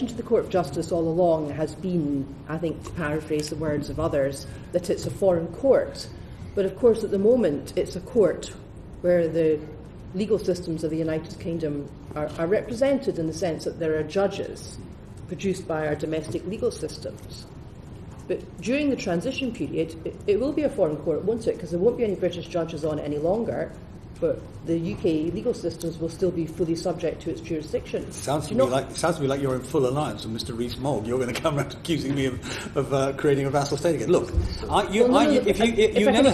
to the Court of Justice all along has been, I think, to paraphrase the words of others, that it's a foreign court. But of course, at the moment, it's a court where the legal systems of the United Kingdom are represented in the sense that there are judges produced by our domestic legal systems. But during the transition period, it will be a foreign court, won't it? Because there won't be any British judges on it any longer. But the UK legal systems will still be fully subject to its jurisdiction. Sounds to me like you're in full alliance with Mr. Rees-Mogg. You're going to come around accusing me of creating a vassal state again. Look, you've never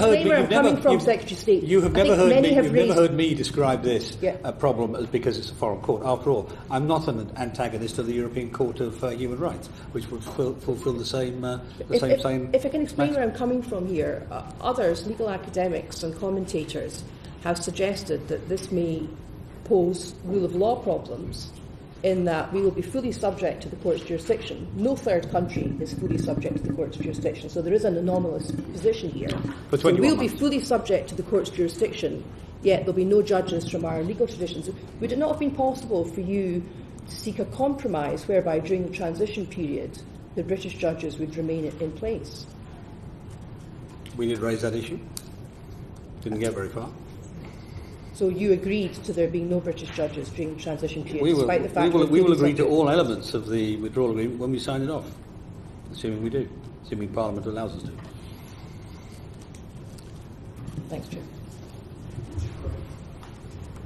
heard me describe this problem as because it's a foreign court. After all, I'm not an antagonist of the European Court of Human Rights, which would fulfil the same. If I can explain where I'm coming from here, others, legal academics and commentators, has suggested that this may pose rule of law problems in that we will be fully subject to the court's jurisdiction. No third country is fully subject to the court's jurisdiction, so there is an anomalous position here. So we'll be fully subject to the court's jurisdiction, yet there'll be no judges from our legal traditions. Would it not have been possible for you to seek a compromise whereby during the transition period the British judges would remain in place? We did raise that issue. Didn't get very far. So you agreed to there being no British judges during the transition period, despite the fact we will agree to all elements of the withdrawal agreement when we sign it off, assuming we do, assuming Parliament allows us to. Thanks, Chair.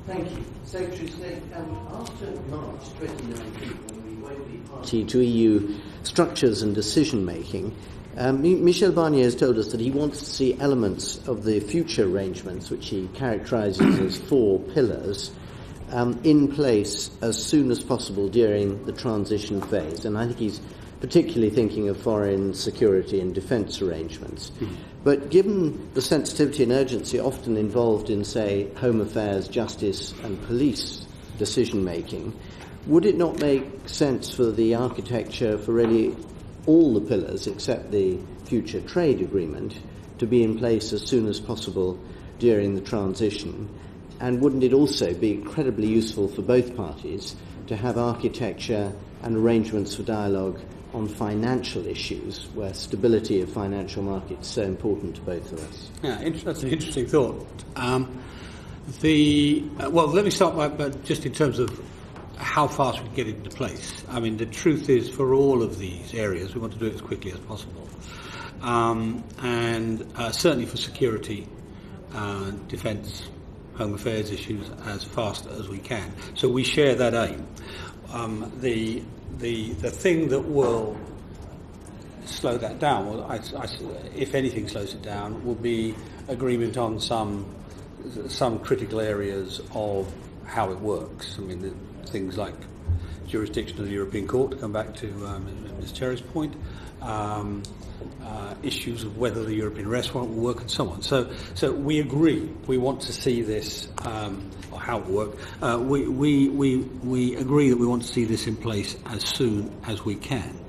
Thank you. Secretary of State, after March 2019, when we won't be party to EU structures and decision-making, Michel Barnier has told us that he wants to see elements of the future arrangements, which he characterises as 4 pillars, in place as soon as possible during the transition phase. And I think he's particularly thinking of foreign security and defence arrangements. But given the sensitivity and urgency often involved in, say, home affairs, justice and police decision-making, would it not make sense for the architecture for really all the pillars except the future trade agreement to be in place as soon as possible during the transition? And wouldn't it also be incredibly useful for both parties to have architecture and arrangements for dialogue on financial issues, where stability of financial markets is so important to both of us? Yeah, that's an interesting thought. Well, let me start by just in terms of how fast we can get it into place. I mean, the truth is, for all of these areas, we want to do it as quickly as possible. And certainly for security, defence, home affairs issues, as fast as we can. So we share that aim. The thing that will slow that down, well, if anything slows it down, will be agreement on some critical areas of how it works. I mean, things like jurisdiction of the European Court, to come back to Ms. Cherry's point, issues of whether the European arrest warrant will work and so on. So we agree. We want to see this, or how it will work. We agree that we want to see this in place as soon as we can.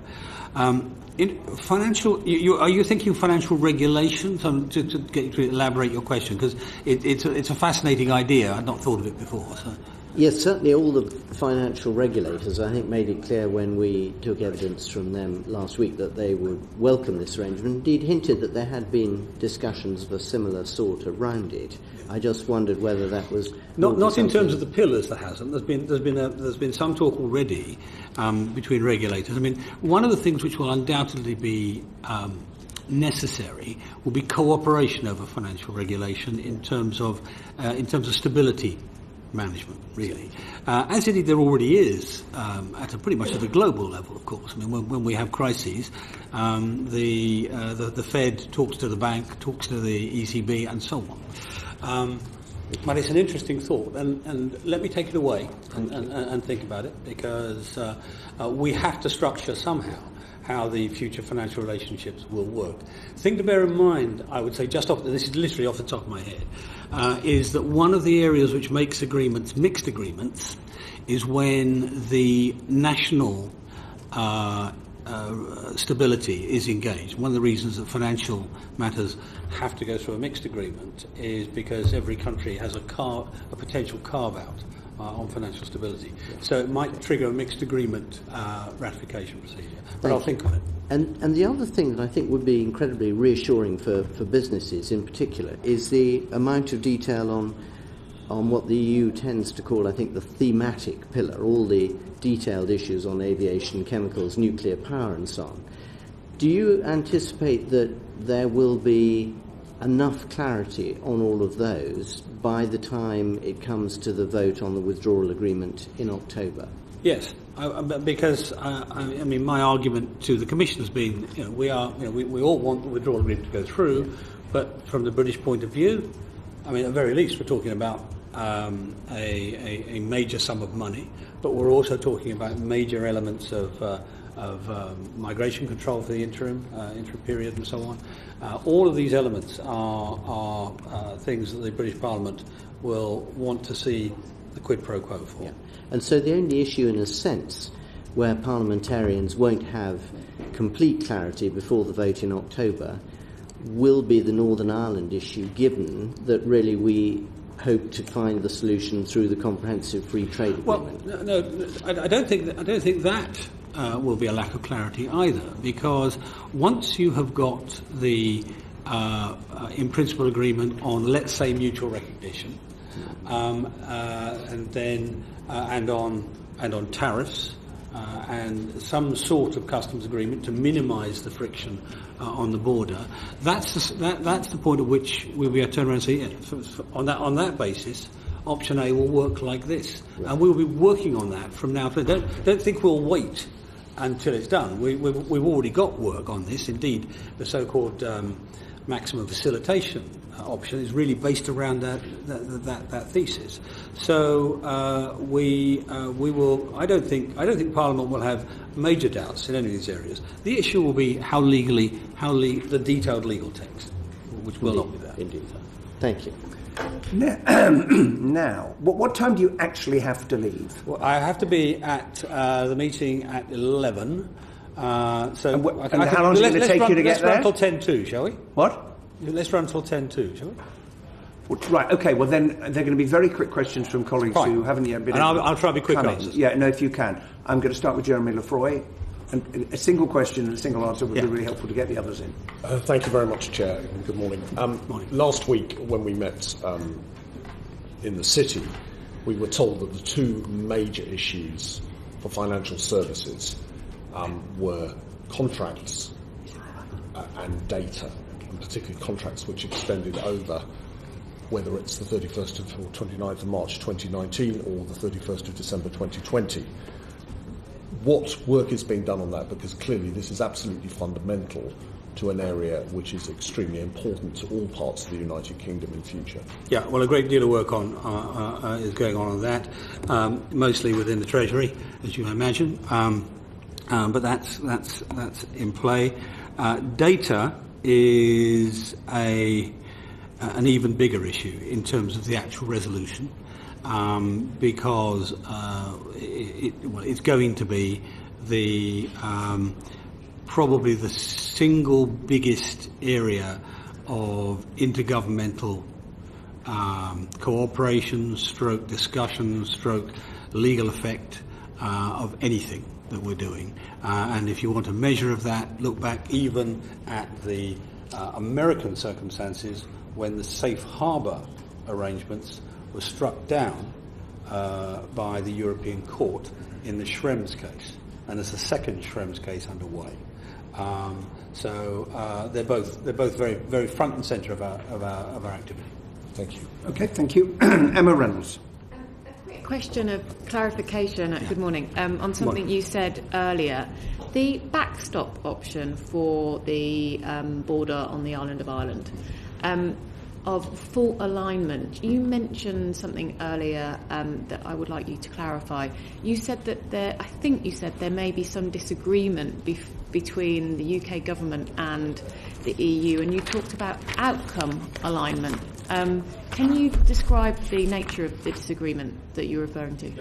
In financial, are you thinking financial regulations? To get you to elaborate your question, because it's a fascinating idea. I'd not thought of it before. So. Yes, certainly all the financial regulators, I think, made it clear when we took evidence from them last week that they would welcome this arrangement. Indeed, hinted that there had been discussions of a similar sort around it. I just wondered whether that was not in terms of the pillars. There hasn't. There's been some talk already between regulators. I mean, one of the things which will undoubtedly be necessary will be cooperation over financial regulation in terms of stability management, really. As indeed there already is at pretty much at a global level, of course. I mean, when we have crises, the Fed talks to the bank, talks to the ECB, and so on. But it's an interesting thought, and let me take it away and think about it, because we have to structure somehow how the future financial relationships will work. The thing to bear in mind, I would say, this is literally off the top of my head, is that one of the areas which makes agreements mixed agreements is when the national stability is engaged. One of the reasons that financial matters have to go through a mixed agreement is because every country has a potential carve-out on financial stability. So it might trigger a mixed agreement ratification procedure. But I'll think on it. And the other thing that I think would be incredibly reassuring for businesses in particular is the amount of detail on what the EU tends to call, I think, the thematic pillar, all the detailed issues on aviation, chemicals, nuclear power and so on. Do you anticipate that there will be enough clarity on all of those by the time it comes to the vote on the withdrawal agreement in October? Yes, because I mean, my argument to the Commission has been, we all want the withdrawal agreement to go through, but from the British point of view, I mean, at the very least, we're talking about a major sum of money, but we're also talking about major elements of migration control for the interim period and so on. All of these elements are things that the British Parliament will want to see the quid pro quo for. Yeah. And so the only issue, in a sense, where parliamentarians won't have complete clarity before the vote in October will be the Northern Ireland issue, given that really we hope to find the solution through the comprehensive free trade agreement. Well, no, I don't think that will be a lack of clarity either, because once you have got the in principle agreement on, let's say, mutual recognition, and then and on tariffs. And some sort of customs agreement to minimise the friction on the border. That's the point at which we'll be able to turn around and say, yeah, on that basis, option A will work like this, and we'll be working on that from now. Don't think we'll wait until it's done. We've already got work on this. Indeed, the so-called maximum facilitation option is really based around that thesis. So we will. I don't think Parliament will have major doubts in any of these areas. The issue will be the detailed legal text, which will not be there. Indeed. Thank you. Now, what time do you actually have to leave? Well, I have to be at the meeting at 11. So how long is it going to take you to get there? Let's run till 10:02, shall we? What? Let's run till 10:02, shall we? Right, okay, well then they're going to be very quick questions from colleagues who haven't yet been... And I'll try to be quick answers. Yeah, no, if you can. I'm going to start with Jeremy Lefroy. And a single question and a single answer would be really helpful to get the others in. Thank you very much, Chair, and good morning. Morning. Last week, when we met in the City, we were told that the two major issues for financial services were contracts and data, and particularly contracts which extended over whether it's the 31st or 29th of March 2019 or the 31st of December 2020. What work is being done on that? Because clearly this is absolutely fundamental to an area which is extremely important to all parts of the United Kingdom in future. Yeah, well, a great deal of work is going on that, mostly within the Treasury, as you imagine. But that's in play. Data is an even bigger issue in terms of the actual resolution, because it's going to be the probably the single biggest area of intergovernmental cooperation, stroke discussion, stroke legal effect of anything that we're doing. And if you want a measure of that, look back even at the American circumstances when the safe harbour arrangements were struck down by the European Court in the Schrems case, and there's a second Schrems case underway. So they're both very, very front and centre of our activity. Thank you. Okay, thank you. Emma Reynolds. A quick question of clarification. Good morning. On something you said earlier, the backstop option for the border on the island of Ireland. Of full alignment. You mentioned something earlier that I would like you to clarify. You said that there may be some disagreement between the UK government and the EU, and you talked about outcome alignment. Can you describe the nature of the disagreement that you're referring to?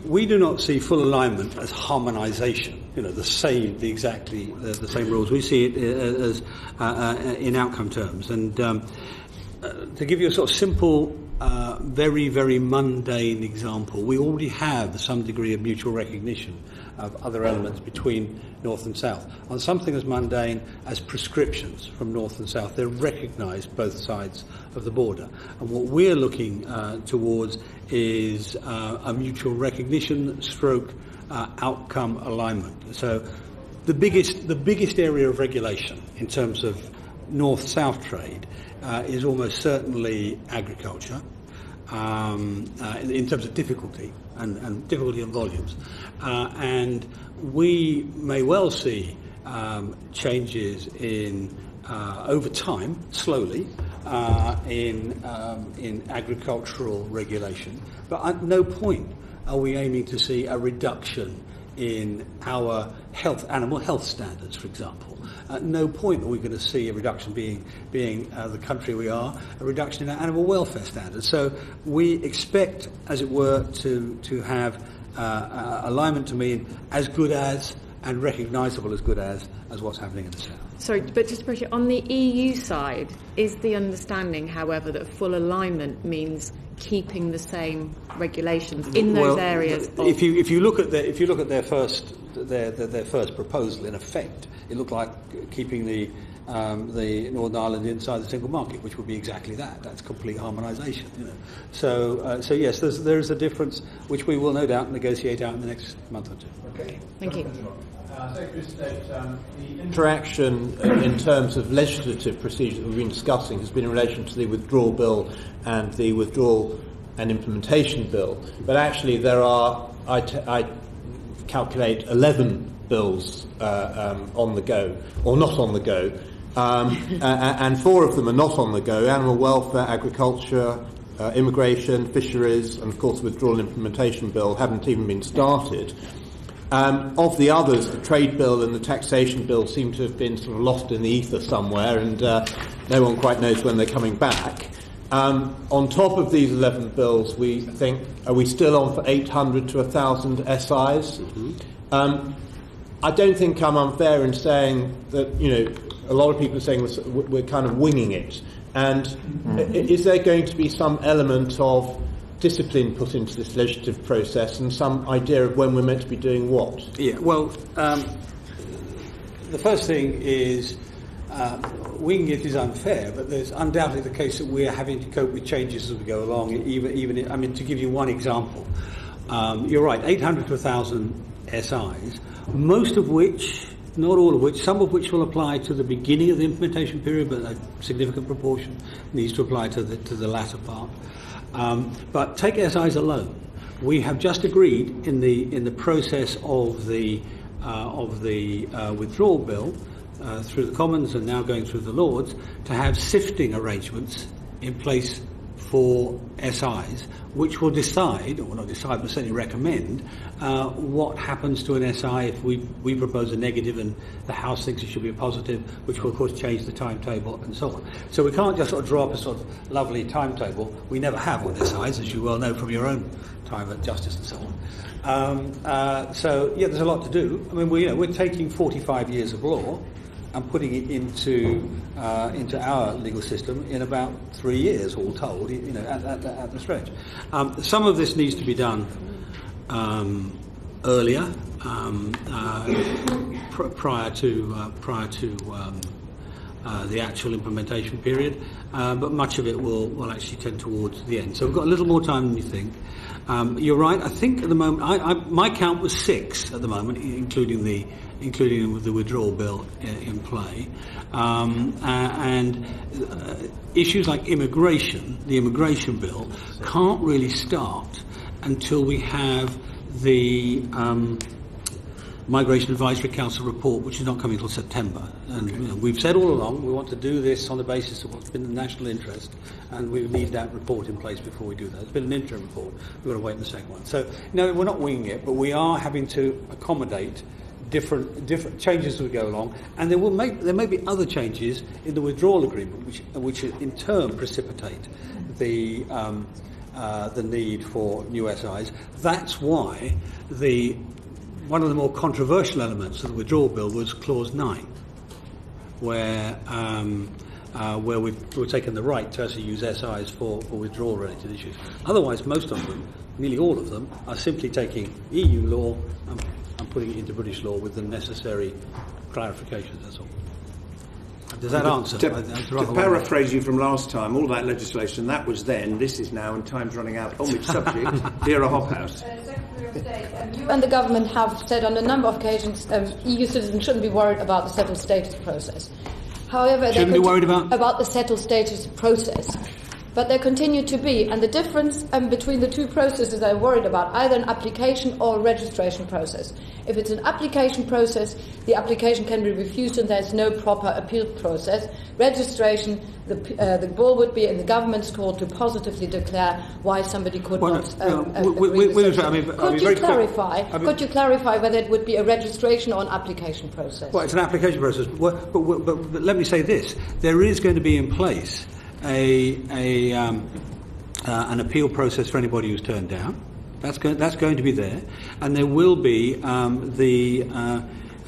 We do not see full alignment as harmonisation. The same rules. We see it as in outcome terms. And to give you a sort of simple, very, very mundane example, we already have some degree of mutual recognition of other elements between North and South. On something as mundane as prescriptions from North and South, they're recognised both sides of the border. And what we're looking towards is a mutual recognition stroke outcome alignment. So the biggest area of regulation in terms of North-South trade is almost certainly agriculture, in terms of difficulty and difficulty and volumes. And we may well see changes in over time, slowly, in agricultural regulation. But at no point are we aiming to see a reduction in our animal health standards, for example. At no point are we going to see a reduction being the country we are, a reduction in our animal welfare standards. So we expect, as it were, to have alignment to mean as good as and recognisable as good as what's happening in the south. Sorry, but just to on the EU side, is the understanding, however, that full alignment means keeping the same regulations in those areas? If you look at their first proposal, in effect, it looked like keeping the Northern Ireland inside the single market, which would be exactly that. That's complete harmonisation. So yes, there is a difference which we will no doubt negotiate out in the next month or two. Okay. Thank you. Secretary of State, the interaction in terms of legislative procedure that we've been discussing has been in relation to the withdrawal bill and the withdrawal and implementation bill. But actually there are, I calculate, 11 bills on the go, or not on the go, and 4 of them are not on the go: animal welfare, agriculture, immigration, fisheries, and of course the withdrawal and implementation bill haven't even been started. Of the others, the trade bill and the taxation bill seem to have been sort of lost in the ether somewhere, and no one quite knows when they're coming back. On top of these 11 bills, we think, are we still on for 800 to 1,000 SIs? Mm-hmm. I don't think I'm unfair in saying that, a lot of people are saying we're kind of winging it. And is there going to be some element of discipline put into this legislative process and some idea of when we're meant to be doing what? Yeah, well, the first thing is winging it is unfair, but there's undoubtedly the case that we're having to cope with changes as we go along. Even to give you one example, you're right, 800 to 1,000 SIs, most of which, not all of which, some of which will apply to the beginning of the implementation period, but a significant proportion needs to apply to the latter part. But take SIs alone. We have just agreed in the process of the withdrawal bill through the Commons and now going through the Lords to have sifting arrangements in place for SIs, which will decide, or not decide, but certainly recommend what happens to an SI if we propose a negative and the House thinks it should be a positive, which will of course change the timetable and so on. So we can't just sort of draw up a sort of lovely timetable. We never have on SIs, as you well know from your own time at Justice and so on. So yeah, there's a lot to do. I mean, we're taking 45 years of law and putting it into our legal system in about 3 years, all told, at the stretch. Some of this needs to be done earlier, prior to the actual implementation period, but much of it will actually tend towards the end. So we've got a little more time than you think. You're right. I think at the moment, my count was 6 at the moment, including the withdrawal bill in play, and issues like immigration, the immigration bill, can't really start until we have the Migration Advisory Council report, which is not coming until September. And we've said all along we want to do this on the basis of what's been the national interest, and we need that report in place before we do that. It's been an interim report. We've got to wait for the second one. So, no, we're not winging it, but we are having to accommodate different changes as we go along, and there may be other changes in the withdrawal agreement, which in turn precipitate the need for new SIs. That's why one of the more controversial elements of the withdrawal bill was Clause 9, where we're taking the right to actually use SIs for withdrawal-related issues. Otherwise, most of them, nearly all of them, are simply taking EU law and putting it into British law with the necessary clarifications, that's all. Does that answer? To paraphrase you from last time, all that legislation, that was then, this is now, and time's running out. On which subject? Vera Hobhouse. Secretary of State, you and the government have said on a number of occasions EU citizens shouldn't be worried about the settled status process. However, shouldn't be worried about the settled status process. but there continue to be. And the difference between the two processes I'm worried about, either an application or a registration process. If it's an application process, the application can be refused and there's no proper appeal process. Registration, the ball would be in the government's court to positively declare why somebody could not agree with it. Could you clarify whether it would be a registration or an application process? Well, it's an application process. But let me say this. There is going to be in place an appeal process for anybody who's turned down. That's going to be there, and there will be the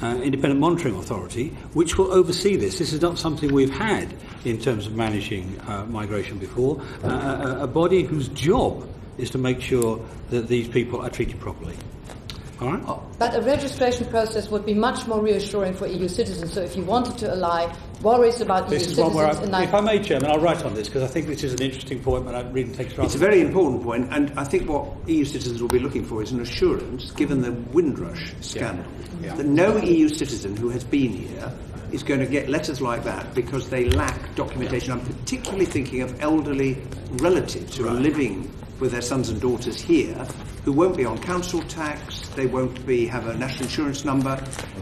Independent Monitoring Authority, which will oversee this. This is not something we've had in terms of managing migration before. A body whose job is to make sure that these people are treated properly. All right? But a registration process would be much more reassuring for EU citizens. So if you wanted to allay worries about EU citizens... If I may, Chairman, I'll write on this, because I think this is an interesting point, but I really take it. It's a very important point, and I think what EU citizens will be looking for is an assurance, given the Windrush scandal, that no EU citizen who has been here is going to get letters like that because they lack documentation. I'm particularly thinking of elderly relatives who are living with their sons and daughters here, who won't be on council tax, they won't have a national insurance number.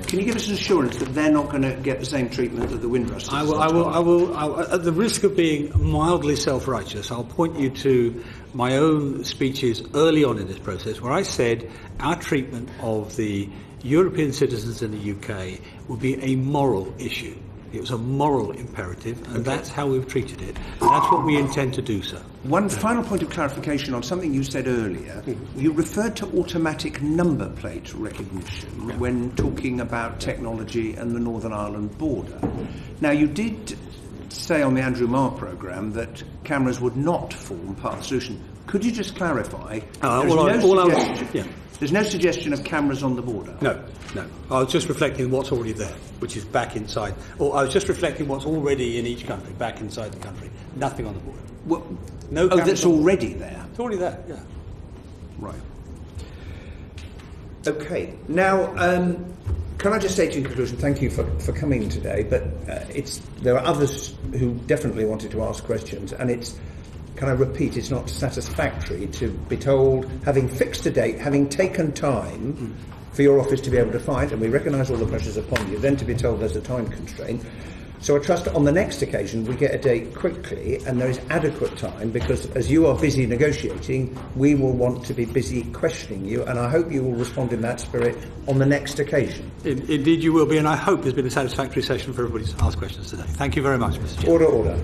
Can you give us an assurance that they're not going to get the same treatment that the Windrush? I will. At the risk of being mildly self-righteous, I'll point you to my own speeches early on in this process, where I said our treatment of the European citizens in the UK would be a moral issue. It was a moral imperative, and that's how we've treated it. And that's what we intend to do, sir. One final point of clarification on something you said earlier. You referred to automatic number plate recognition when talking about technology and the Northern Ireland border. Now, you did say on the Andrew Marr programme that cameras would not form part of the solution. Could you just clarify? There's no suggestion of cameras on the border? No. I was just reflecting what's already there, which is back inside. Or I was just reflecting what's already in each country, back inside the country. Nothing on the border. No. That's already there? It's already there, yeah. Right. Okay. Now, can I just say to you in conclusion, thank you for coming today, but there are others who definitely wanted to ask questions, and can I repeat, it's not satisfactory to be told, having fixed a date, having taken time for your office to be able to find, and we recognise all the pressures upon you, then to be told there's a time constraint. So I trust on the next occasion we get a date quickly and there is adequate time, because as you are busy negotiating, we will want to be busy questioning you, and I hope you will respond in that spirit on the next occasion. Indeed you will be, and I hope there's been a satisfactory session for everybody to ask questions today. Thank you very much, Mr. Chairman. Order.